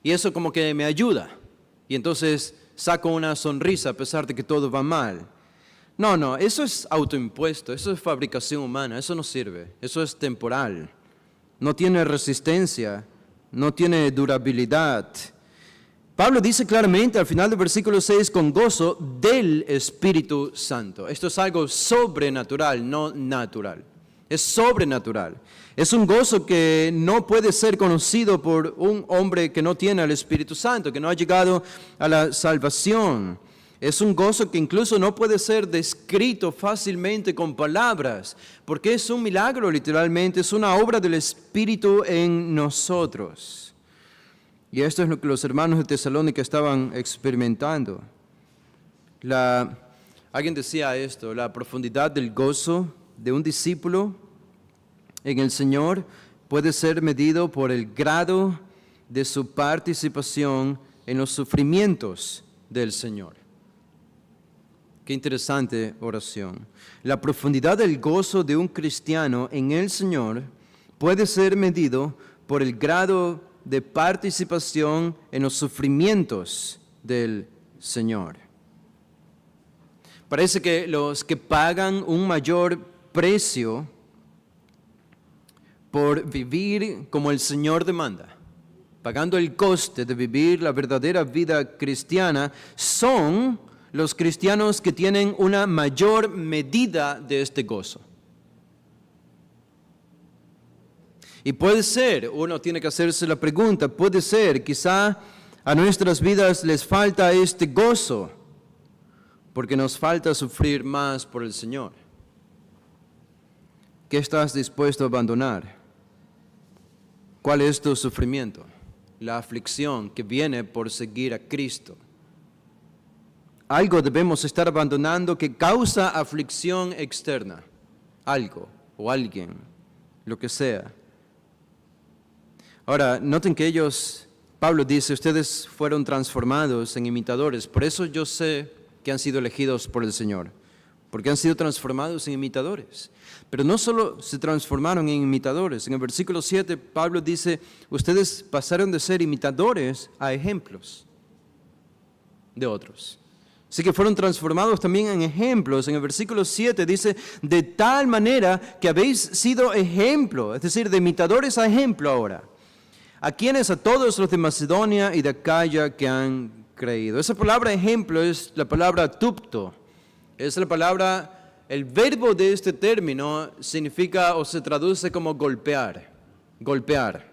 Y eso como que me ayuda. Y entonces saco una sonrisa a pesar de que todo va mal. No, eso es autoimpuesto, eso es fabricación humana, eso no sirve, eso es temporal. No tiene resistencia. No tiene durabilidad. Pablo dice claramente al final del versículo 6, con gozo del Espíritu Santo. Esto es algo sobrenatural, no natural. Es sobrenatural. Es un gozo que no puede ser conocido por un hombre que no tiene al Espíritu Santo, que no ha llegado a la salvación. Es un gozo que incluso no puede ser descrito fácilmente con palabras, porque es un milagro literalmente, es una obra del Espíritu en nosotros. Y esto es lo que los hermanos de Tesalónica estaban experimentando. Alguien decía esto, la profundidad del gozo de un discípulo en el Señor puede ser medido por el grado de su participación en los sufrimientos del Señor. Qué interesante oración. La profundidad del gozo de un cristiano en el Señor puede ser medido por el grado de participación en los sufrimientos del Señor. Parece que los que pagan un mayor precio por vivir como el Señor demanda, pagando el coste de vivir la verdadera vida cristiana, son los cristianos que tienen una mayor medida de este gozo. Y puede ser, uno tiene que hacerse la pregunta, puede ser, quizá a nuestras vidas les falta este gozo, porque nos falta sufrir más por el Señor. ¿Qué estás dispuesto a abandonar? ¿Cuál es tu sufrimiento? La aflicción que viene por seguir a Cristo. Algo debemos estar abandonando que causa aflicción externa. Algo o alguien, lo que sea. Ahora, noten que Pablo dice, ustedes fueron transformados en imitadores. Por eso yo sé que han sido elegidos por el Señor. Porque han sido transformados en imitadores. Pero no solo se transformaron en imitadores. En el versículo 7, Pablo dice, ustedes pasaron de ser imitadores a ejemplos de otros. Así que fueron transformados también en ejemplos. En el versículo 7 dice, de tal manera que habéis sido ejemplo, es decir, de imitadores a ejemplo ahora. ¿A quiénes? A todos los de Macedonia y de Acaya que han creído. Esa palabra ejemplo es la palabra tupto. Es la palabra, el verbo de este término significa o se traduce como golpear. Golpear.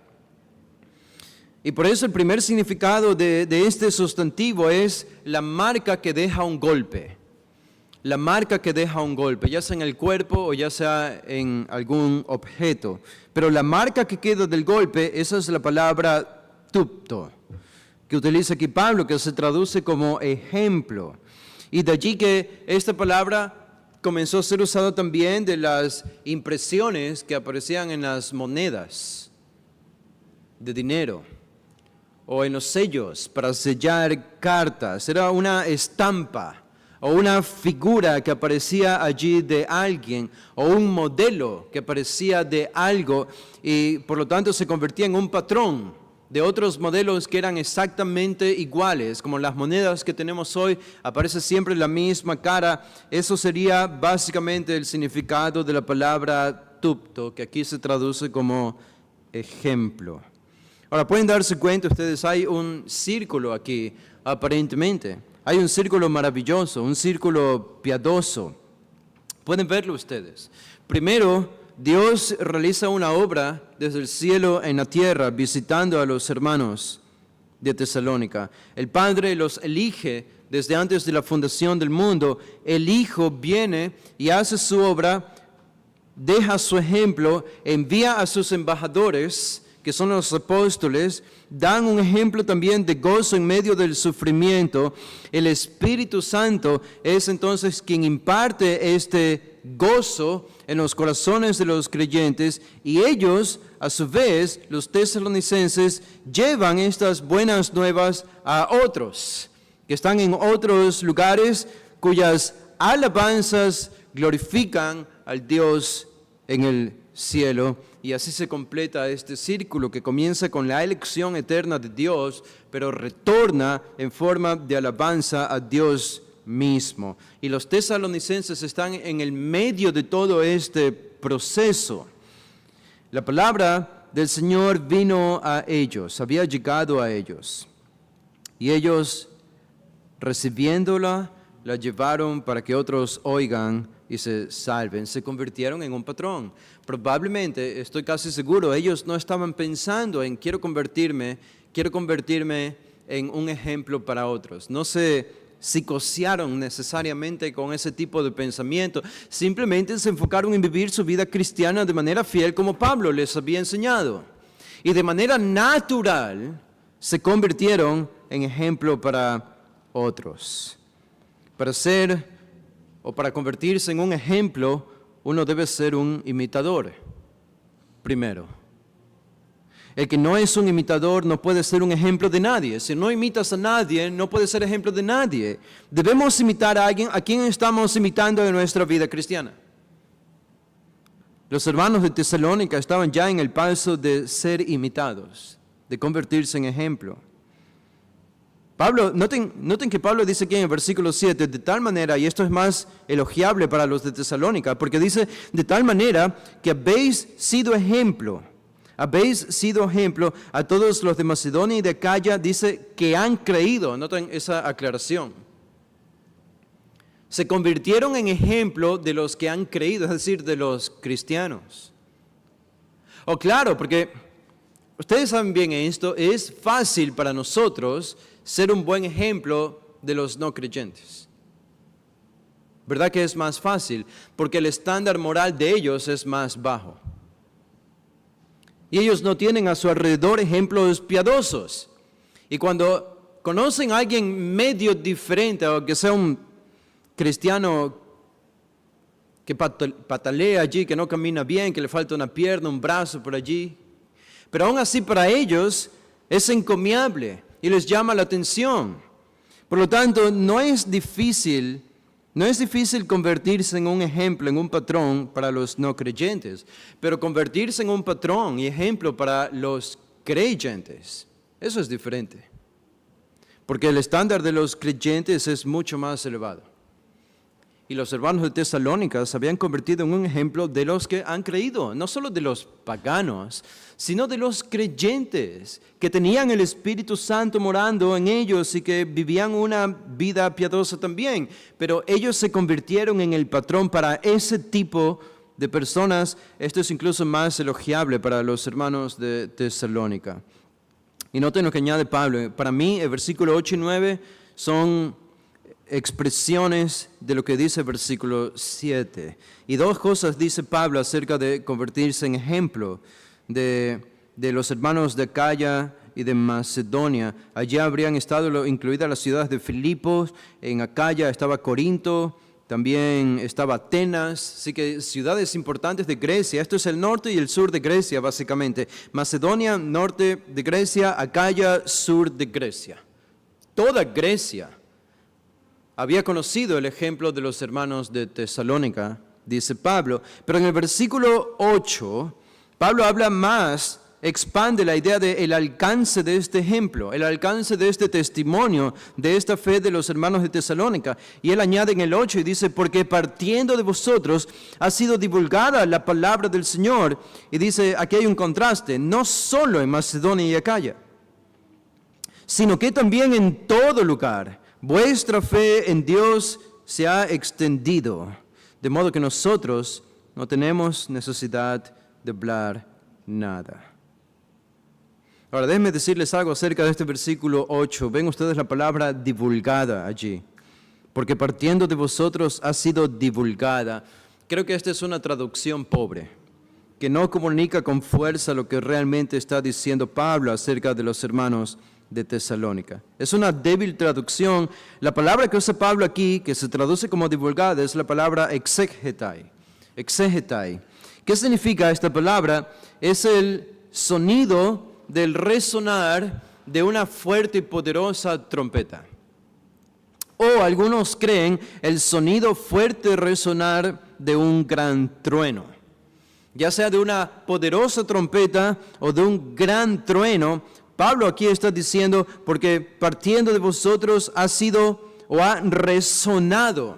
Y por eso el primer significado de este sustantivo es la marca que deja un golpe. La marca que deja un golpe, ya sea en el cuerpo o ya sea en algún objeto. Pero la marca que queda del golpe, esa es la palabra tupto, que utiliza aquí Pablo, que se traduce como ejemplo. Y de allí que esta palabra comenzó a ser usada también de las impresiones que aparecían en las monedas de dinero o en los sellos para sellar cartas. Era una estampa o una figura que aparecía allí de alguien, o un modelo que aparecía de algo, y por lo tanto se convertía en un patrón de otros modelos que eran exactamente iguales, como las monedas que tenemos hoy, aparece siempre la misma cara. Eso sería básicamente el significado de la palabra tupto, que aquí se traduce como ejemplo. Ahora, pueden darse cuenta ustedes, hay un círculo aquí, aparentemente. Hay un círculo maravilloso, un círculo piadoso. Pueden verlo ustedes. Primero, Dios realiza una obra desde el cielo en la tierra, visitando a los hermanos de Tesalónica. El Padre los elige desde antes de la fundación del mundo. El Hijo viene y hace su obra, deja su ejemplo, envía a sus embajadores, que son los apóstoles, dan un ejemplo también de gozo en medio del sufrimiento. El Espíritu Santo es entonces quien imparte este gozo en los corazones de los creyentes, y ellos, a su vez, los tesalonicenses, llevan estas buenas nuevas a otros, que están en otros lugares, cuyas alabanzas glorifican al Dios en el cielo. Y así se completa este círculo que comienza con la elección eterna de Dios, pero retorna en forma de alabanza a Dios mismo. Y los tesalonicenses están en el medio de todo este proceso. La palabra del Señor vino a ellos, había llegado a ellos. Y ellos, recibiéndola, la llevaron para que otros oigan y se salven. Se convirtieron en un patrón. Probablemente, estoy casi seguro, ellos no estaban pensando en quiero convertirme en un ejemplo para otros. No se psicosearon necesariamente con ese tipo de pensamiento. Simplemente se enfocaron en vivir su vida cristiana de manera fiel como Pablo les había enseñado. Y de manera natural se convirtieron en ejemplo para otros. Para convertirse en un ejemplo, uno debe ser un imitador, primero. El que no es un imitador no puede ser un ejemplo de nadie. Si no imitas a nadie, no puedes ser ejemplo de nadie. Debemos imitar a alguien. ¿A quién estamos imitando en nuestra vida cristiana? Los hermanos de Tesalónica estaban ya en el paso de ser imitados, de convertirse en ejemplo. Noten que Pablo dice aquí en el versículo 7, de tal manera, y esto es más elogiable para los de Tesalónica, porque dice, de tal manera que habéis sido ejemplo a todos los de Macedonia y de Acaya, dice que han creído. Noten esa aclaración. Se convirtieron en ejemplo de los que han creído, es decir, de los cristianos. Claro, porque ustedes saben bien esto, es fácil para nosotros ser un buen ejemplo de los no creyentes. ¿Verdad que es más fácil? Porque el estándar moral de ellos es más bajo. Y ellos no tienen a su alrededor ejemplos piadosos. Y cuando conocen a alguien medio diferente, o que sea un cristiano que patalea allí, que no camina bien, que le falta una pierna, un brazo por allí, pero aún así para ellos es encomiable y les llama la atención. Por lo tanto, no es difícil convertirse en un ejemplo, en un patrón para los no creyentes, pero convertirse en un patrón y ejemplo para los creyentes, eso es diferente. Porque el estándar de los creyentes es mucho más elevado. Y los hermanos de Tesalónica se habían convertido en un ejemplo de los que han creído, no solo de los paganos, sino de los creyentes que tenían el Espíritu Santo morando en ellos y que vivían una vida piadosa también. Pero ellos se convirtieron en el patrón para ese tipo de personas. Esto es incluso más elogiable para los hermanos de Tesalónica. Y noten lo que añade Pablo. Para mí, el versículo 8 y 9 son expresiones de lo que dice el versículo 7. Y dos cosas dice Pablo acerca de convertirse en ejemplo de los hermanos de Acaya y de Macedonia. Allí habrían estado incluidas las ciudades de Filipos, en Acaya estaba Corinto, también estaba Atenas, así que ciudades importantes de Grecia. Esto es el norte y el sur de Grecia, básicamente. Macedonia, norte de Grecia, Acaya, sur de Grecia. Toda Grecia había conocido el ejemplo de los hermanos de Tesalónica, dice Pablo. Pero en el versículo 8, Pablo habla más, expande la idea del alcance de este ejemplo, el alcance de este testimonio, de esta fe de los hermanos de Tesalónica. Y él añade en el 8 y dice, porque partiendo de vosotros ha sido divulgada la palabra del Señor. Y dice, aquí hay un contraste, no solo en Macedonia y Acaya, sino que también en todo lugar vuestra fe en Dios se ha extendido, de modo que nosotros no tenemos necesidad de hablar nada. Ahora, déjenme decirles algo acerca de este versículo 8. Ven ustedes la palabra divulgada allí. Porque partiendo de vosotros ha sido divulgada. Creo que esta es una traducción pobre, que no comunica con fuerza lo que realmente está diciendo Pablo acerca de los hermanos de Tesalónica. Es una débil traducción. La palabra que usa Pablo aquí, que se traduce como divulgada, es la palabra exegetai. Exegetai. ¿Qué significa esta palabra? Es el sonido del resonar de una fuerte y poderosa trompeta. O algunos creen el sonido fuerte resonar de un gran trueno. Ya sea de una poderosa trompeta o de un gran trueno, Pablo aquí está diciendo, porque partiendo de vosotros ha sido o ha resonado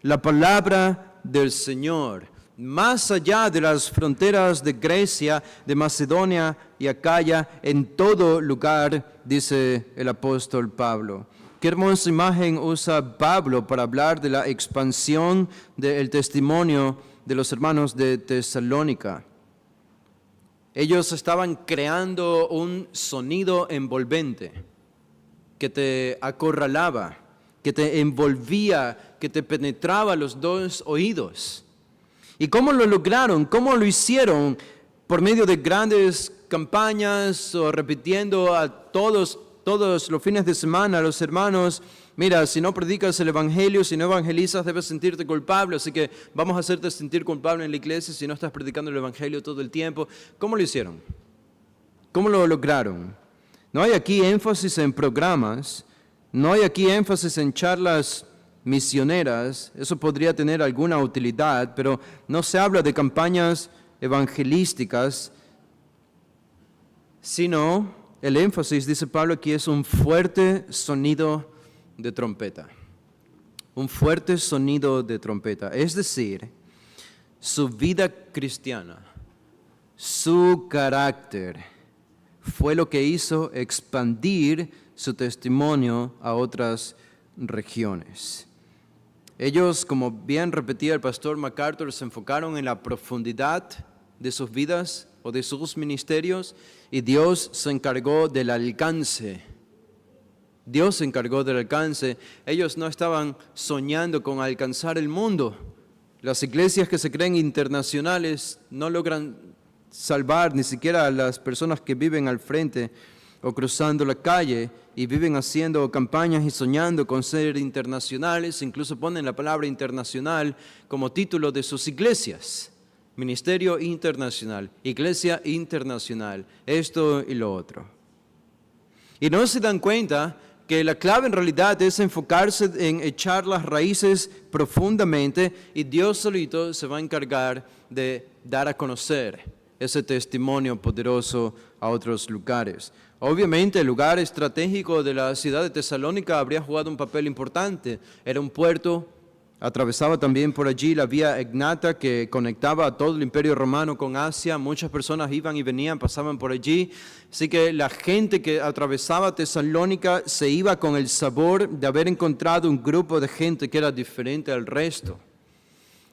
la palabra del Señor. Más allá de las fronteras de Grecia, de Macedonia y Acaya, en todo lugar, dice el apóstol Pablo. Qué hermosa imagen usa Pablo para hablar de la expansión del testimonio de los hermanos de Tesalónica. Ellos estaban creando un sonido envolvente que te acorralaba, que te envolvía, que te penetraba los dos oídos. ¿Y cómo lo lograron? ¿Cómo lo hicieron? Por medio de grandes campañas o repitiendo a todos los fines de semana a los hermanos, mira, si no predicas el evangelio, si no evangelizas, debes sentirte culpable, así que vamos a hacerte sentir culpable en la iglesia si no estás predicando el evangelio todo el tiempo. ¿Cómo lo hicieron? ¿Cómo lo lograron? No hay aquí énfasis en programas, no hay aquí énfasis en charlas misioneras. Eso podría tener alguna utilidad, pero no se habla de campañas evangelísticas, sino el énfasis, dice Pablo, aquí es un fuerte sonido de trompeta. Un fuerte sonido de trompeta. Es decir, su vida cristiana, su carácter, fue lo que hizo expandir su testimonio a otras regiones. Ellos, como bien repetía el pastor MacArthur, se enfocaron en la profundidad de sus vidas o de sus ministerios, y Dios se encargó del alcance. Dios se encargó del alcance. Ellos no estaban soñando con alcanzar el mundo. Las iglesias que se creen internacionales no logran salvar ni siquiera a las personas que viven al frente o cruzando la calle y viven haciendo campañas y soñando con ser internacionales. Incluso ponen la palabra internacional como título de sus iglesias. Ministerio internacional, iglesia internacional, esto y lo otro. Y no se dan cuenta que la clave en realidad es enfocarse en echar las raíces profundamente, y Dios solito se va a encargar de dar a conocer ese testimonio poderoso a otros lugares. Obviamente el lugar estratégico de la ciudad de Tesalónica habría jugado un papel importante. Era un puerto, atravesaba también por allí la vía Egnata que conectaba a todo el Imperio Romano con Asia. Muchas personas iban y venían, pasaban por allí. Así que la gente que atravesaba Tesalónica se iba con el sabor de haber encontrado un grupo de gente que era diferente al resto.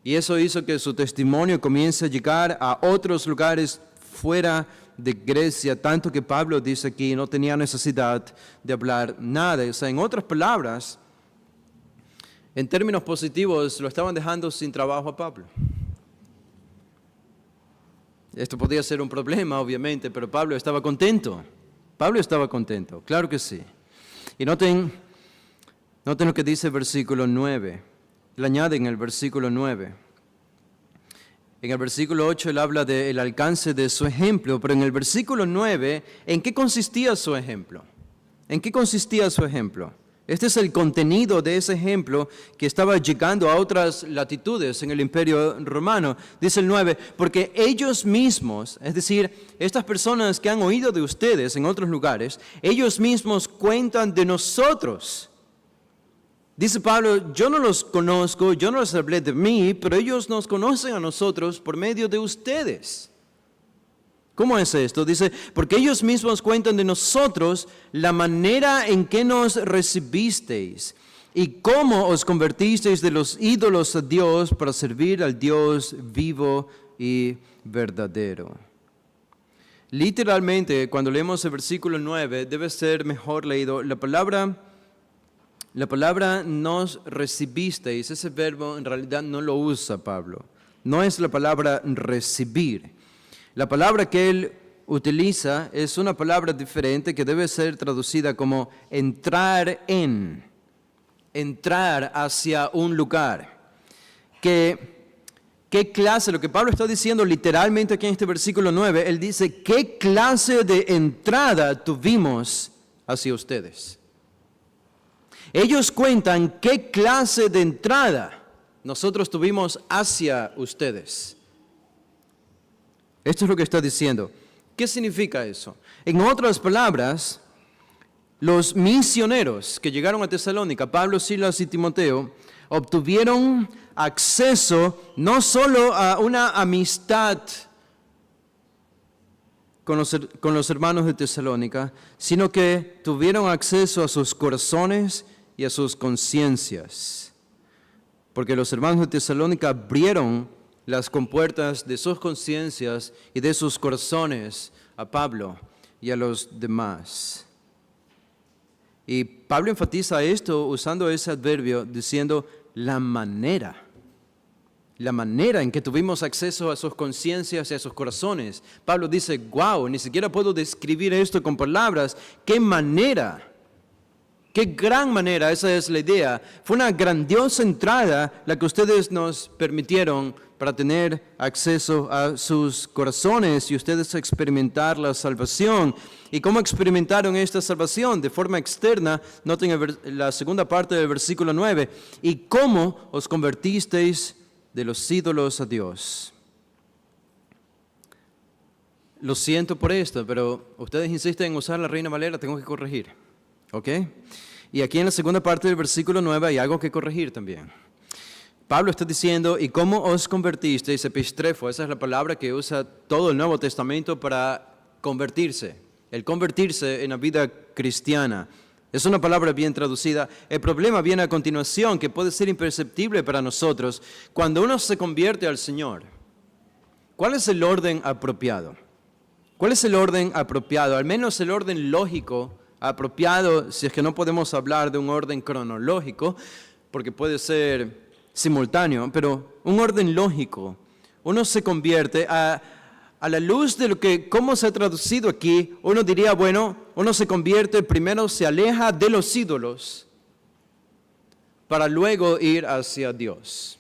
Y eso hizo que su testimonio comience a llegar a otros lugares fuera de Grecia, tanto que Pablo dice aquí no tenía necesidad de hablar nada. O sea, en otras palabras, en términos positivos, lo estaban dejando sin trabajo a Pablo. Esto podía ser un problema, obviamente, pero Pablo estaba contento. Pablo estaba contento, claro que sí. Y noten lo que dice el versículo 9. Él añade en el versículo 9. En el versículo 8 él habla del alcance de su ejemplo, pero en el versículo 9, ¿en qué consistía su ejemplo? ¿En qué consistía su ejemplo? Este es el contenido de ese ejemplo que estaba llegando a otras latitudes en el Imperio Romano. Dice el 9, porque ellos mismos, es decir, estas personas que han oído de ustedes en otros lugares, ellos mismos cuentan de nosotros. Dice Pablo, yo no los conozco, yo no les hablé de mí, pero ellos nos conocen a nosotros por medio de ustedes. ¿Cómo es esto? Dice, porque ellos mismos cuentan de nosotros la manera en que nos recibisteis y cómo os convertisteis de los ídolos a Dios para servir al Dios vivo y verdadero. Literalmente, cuando leemos el versículo 9, debe ser mejor leído. La palabra nos recibisteis, ese verbo en realidad no lo usa Pablo. No es la palabra recibir. La palabra que él utiliza es una palabra diferente que debe ser traducida como entrar hacia un lugar. ¿Qué clase? Lo que Pablo está diciendo literalmente aquí en este versículo 9, él dice, ¿qué clase de entrada tuvimos hacia ustedes? Ellos cuentan qué clase de entrada nosotros tuvimos hacia ustedes. Esto es lo que está diciendo. ¿Qué significa eso? En otras palabras, los misioneros que llegaron a Tesalónica, Pablo, Silas y Timoteo, obtuvieron acceso no solo a una amistad con los hermanos de Tesalónica, sino que tuvieron acceso a sus corazones y a sus conciencias. Porque los hermanos de Tesalónica abrieron las compuertas de sus conciencias y de sus corazones a Pablo y a los demás. Y Pablo enfatiza esto usando ese adverbio diciendo la manera en que tuvimos acceso a sus conciencias y a sus corazones. Pablo dice, wow, ni siquiera puedo describir esto con palabras. ¡Qué manera! ¡Qué gran manera! Esa es la idea. Fue una grandiosa entrada la que ustedes nos permitieron para tener acceso a sus corazones y ustedes experimentar la salvación. ¿Y cómo experimentaron esta salvación? De forma externa, noten la segunda parte del versículo 9. ¿Y cómo os convertisteis de los ídolos a Dios? Lo siento por esto, pero ustedes insisten en usar la Reina Valera, tengo que corregir. ¿Ok? Y aquí en la segunda parte del versículo 9 hay algo que corregir también. Pablo está diciendo, ¿y cómo os convertisteis? Epistrefo, esa es la palabra que usa todo el Nuevo Testamento para convertirse. El convertirse en la vida cristiana. Es una palabra bien traducida. El problema viene a continuación, que puede ser imperceptible para nosotros. Cuando uno se convierte al Señor, ¿cuál es el orden apropiado? ¿Cuál es el orden apropiado? Al menos el orden lógico apropiado, si es que no podemos hablar de un orden cronológico, porque puede ser simultáneo, pero un orden lógico. Uno se convierte a la luz de cómo se ha traducido aquí, uno diría, bueno, uno se convierte, primero se aleja de los ídolos, para luego ir hacia Dios.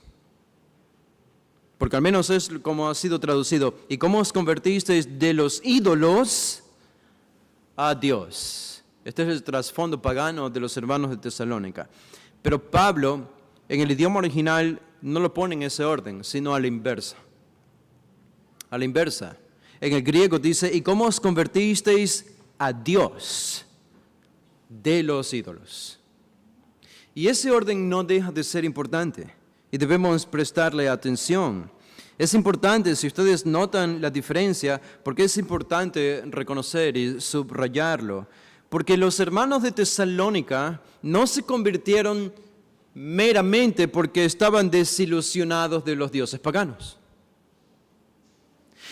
Porque al menos es como ha sido traducido. ¿Y cómo os convertisteis de los ídolos a Dios? Este es el trasfondo pagano de los hermanos de Tesalónica. Pero Pablo, en el idioma original, no lo pone en ese orden, sino a la inversa. A la inversa. En el griego dice, ¿y cómo os convertisteis a Dios de los ídolos? Y ese orden no deja de ser importante y debemos prestarle atención. Es importante, si ustedes notan la diferencia, porque es importante reconocer y subrayarlo, porque los hermanos de Tesalónica no se convirtieron meramente porque estaban desilusionados de los dioses paganos.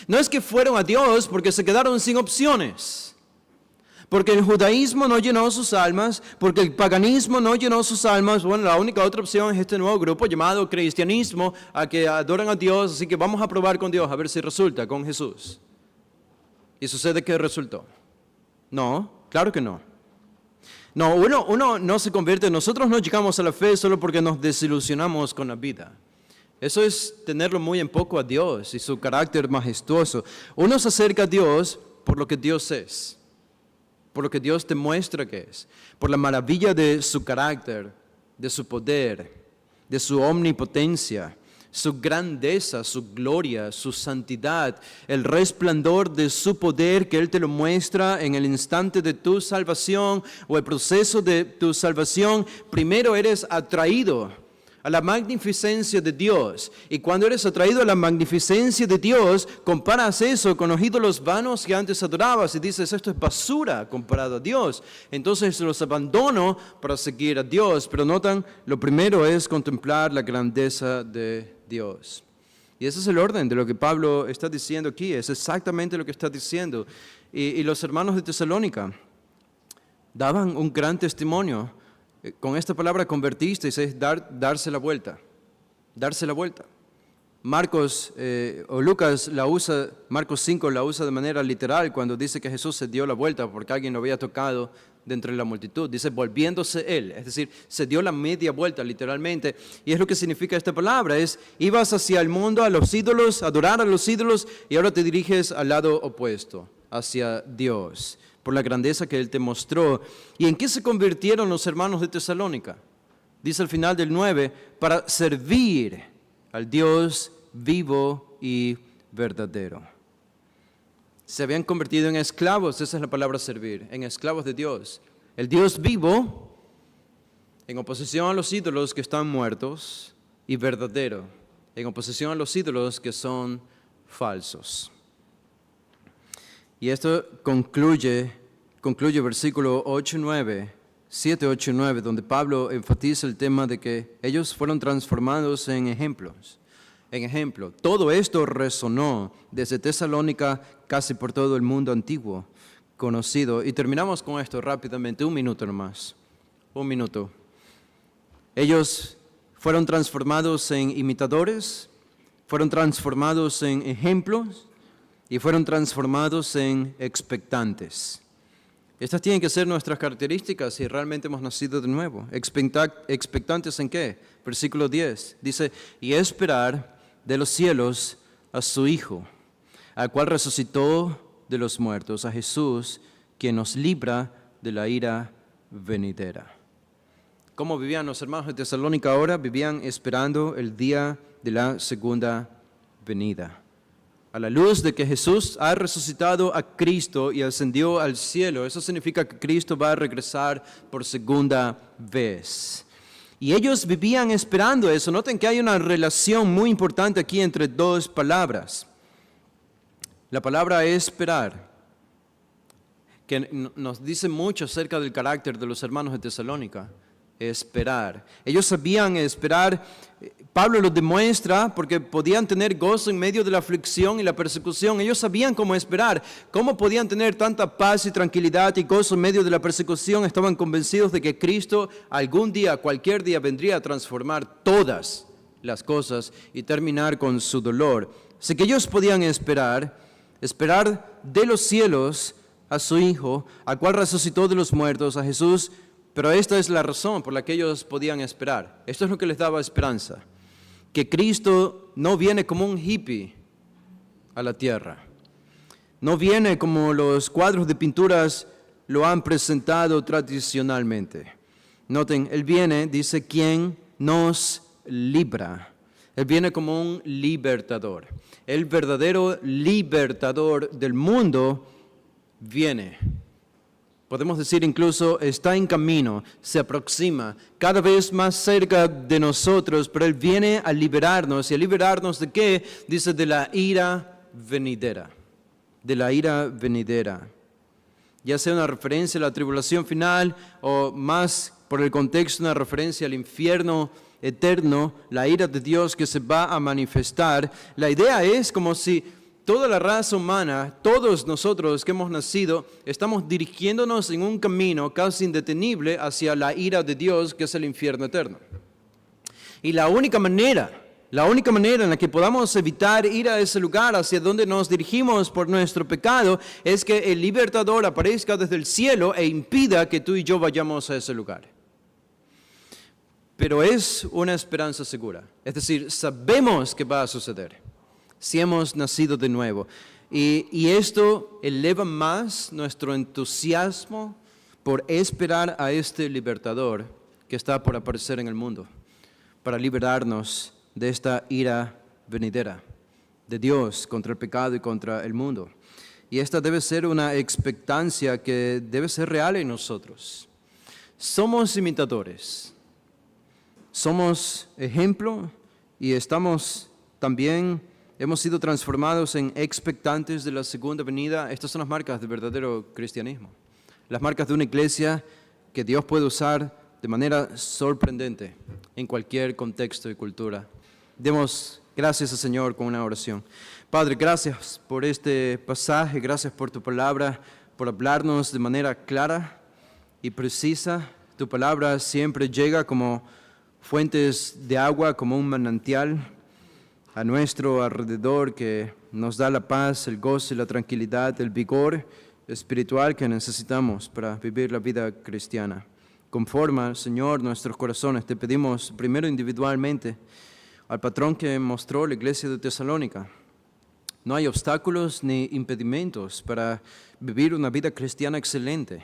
No es que fueron a Dios porque se quedaron sin opciones. Porque el judaísmo no llenó sus almas, porque el paganismo no llenó sus almas. Bueno, la única otra opción es este nuevo grupo llamado cristianismo, a que adoran a Dios, así que vamos a probar con Dios a ver si resulta con Jesús. ¿Y sucede que resultó? No, claro que no. No, uno no se convierte, nosotros no llegamos a la fe solo porque nos desilusionamos con la vida. Eso es tenerlo muy en poco a Dios y su carácter majestuoso. Uno se acerca a Dios por lo que Dios es, por lo que Dios te muestra que es, por la maravilla de su carácter, de su poder, de su omnipotencia, su grandeza, su gloria, su santidad, el resplandor de su poder que Él te lo muestra en el instante de tu salvación o el proceso de tu salvación. Primero eres atraído a la magnificencia de Dios. Y cuando eres atraído a la magnificencia de Dios, comparas eso con los ídolos vanos que antes adorabas y dices, esto es basura comparado a Dios. Entonces los abandono para seguir a Dios. Pero notan, lo primero es contemplar la grandeza de Dios. Y ese es el orden de lo que Pablo está diciendo aquí. Es exactamente lo que está diciendo. Y los hermanos de Tesalónica daban un gran testimonio. Con esta palabra convertisteis es darse la vuelta, darse la vuelta. Marcos o Lucas la usa, Marcos 5 la usa de manera literal cuando dice que Jesús se dio la vuelta porque alguien lo había tocado de entre la multitud. Dice volviéndose Él, es decir, se dio la media vuelta literalmente. Y es lo que significa esta palabra, es ibas hacia el mundo, a los ídolos, a adorar a los ídolos y ahora te diriges al lado opuesto, hacia Dios, por la grandeza que Él te mostró. ¿Y en qué se convirtieron los hermanos de Tesalónica? Dice al final del 9, para servir al Dios vivo y verdadero. Se habían convertido en esclavos, esa es la palabra servir, en esclavos de Dios. El Dios vivo, en oposición a los ídolos que están muertos, y verdadero, en oposición a los ídolos que son falsos. Y esto concluye versículo 8-9, 7-8-9, donde Pablo enfatiza el tema de que ellos fueron transformados en ejemplos. En ejemplo, todo esto resonó desde Tesalónica casi por todo el mundo antiguo conocido. Y terminamos con esto rápidamente, un minuto nomás, un minuto. Ellos fueron transformados en imitadores, fueron transformados en ejemplos, y fueron transformados en expectantes. Estas tienen que ser nuestras características si realmente hemos nacido de nuevo. ¿Expectantes en qué? Versículo 10. Dice, y esperar de los cielos a su Hijo, al cual resucitó de los muertos, a Jesús, quien nos libra de la ira venidera. ¿Cómo vivían los hermanos de Tesalónica ahora? Vivían esperando el día de la segunda venida. A la luz de que Jesús ha resucitado a Cristo y ascendió al cielo, eso significa que Cristo va a regresar por segunda vez. Y ellos vivían esperando eso. Noten que hay una relación muy importante aquí entre dos palabras. La palabra esperar, que nos dice mucho acerca del carácter de los hermanos de Tesalónica. Esperar. Ellos sabían esperar. Pablo lo demuestra porque podían tener gozo en medio de la aflicción y la persecución. Ellos sabían cómo esperar. ¿Cómo podían tener tanta paz y tranquilidad y gozo en medio de la persecución? Estaban convencidos de que Cristo algún día, cualquier día, vendría a transformar todas las cosas y terminar con su dolor. Así que ellos podían esperar de los cielos a su Hijo, al cual resucitó de los muertos, a Jesús. Pero esta es la razón por la que ellos podían esperar. Esto es lo que les daba esperanza. Que Cristo no viene como un hippie a la tierra. No viene como los cuadros de pinturas lo han presentado tradicionalmente. Noten, Él viene, dice, quien nos libra. Él viene como un libertador. El verdadero libertador del mundo viene. Podemos decir incluso, está en camino, se aproxima, cada vez más cerca de nosotros, pero Él viene a liberarnos. ¿Y a liberarnos de qué? Dice, de la ira venidera. De la ira venidera. Ya sea una referencia a la tribulación final o más por el contexto una referencia al infierno eterno, la ira de Dios que se va a manifestar. La idea es como si toda la raza humana, todos nosotros que hemos nacido, estamos dirigiéndonos en un camino casi indetenible hacia la ira de Dios, que es el infierno eterno. Y la única manera en la que podamos evitar ir a ese lugar hacia donde nos dirigimos por nuestro pecado es que el libertador aparezca desde el cielo e impida que tú y yo vayamos a ese lugar. Pero es una esperanza segura. Es decir, sabemos que va a suceder si hemos nacido de nuevo. Y esto eleva más nuestro entusiasmo por esperar a este libertador que está por aparecer en el mundo, para liberarnos de esta ira venidera de Dios contra el pecado y contra el mundo. Y esta debe ser una expectancia que debe ser real en nosotros. Somos imitadores, somos ejemplo y hemos sido transformados en expectantes de la segunda venida. Estas son las marcas del verdadero cristianismo. Las marcas de una iglesia que Dios puede usar de manera sorprendente en cualquier contexto y cultura. Demos gracias al Señor con una oración. Padre, gracias por este pasaje, gracias por tu palabra, por hablarnos de manera clara y precisa. Tu palabra siempre llega como fuentes de agua, como un manantial a nuestro alrededor que nos da la paz, el gozo y la tranquilidad, el vigor espiritual que necesitamos para vivir la vida cristiana. Conforma, Señor, nuestros corazones. Te pedimos primero individualmente al patrón que mostró la iglesia de Tesalónica. No hay obstáculos ni impedimentos para vivir una vida cristiana excelente.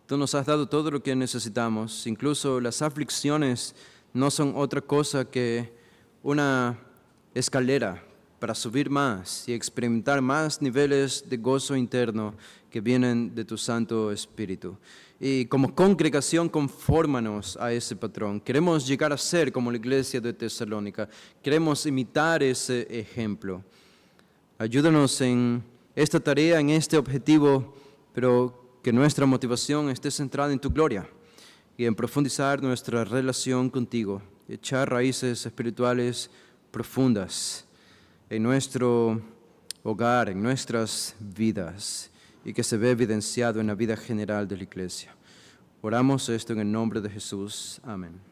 Tú nos has dado todo lo que necesitamos. Incluso las aflicciones no son otra cosa que una escalera para subir más y experimentar más niveles de gozo interno que vienen de tu Santo Espíritu. Y como congregación, confórmanos a ese patrón. Queremos llegar a ser como la iglesia de Tesalónica. Queremos imitar ese ejemplo. Ayúdanos en esta tarea, en este objetivo, pero que nuestra motivación esté centrada en tu gloria y en profundizar nuestra relación contigo, echar raíces espirituales profundas en nuestro hogar, en nuestras vidas, y que se ve evidenciado en la vida general de la iglesia. Oramos esto en el nombre de Jesús. Amén.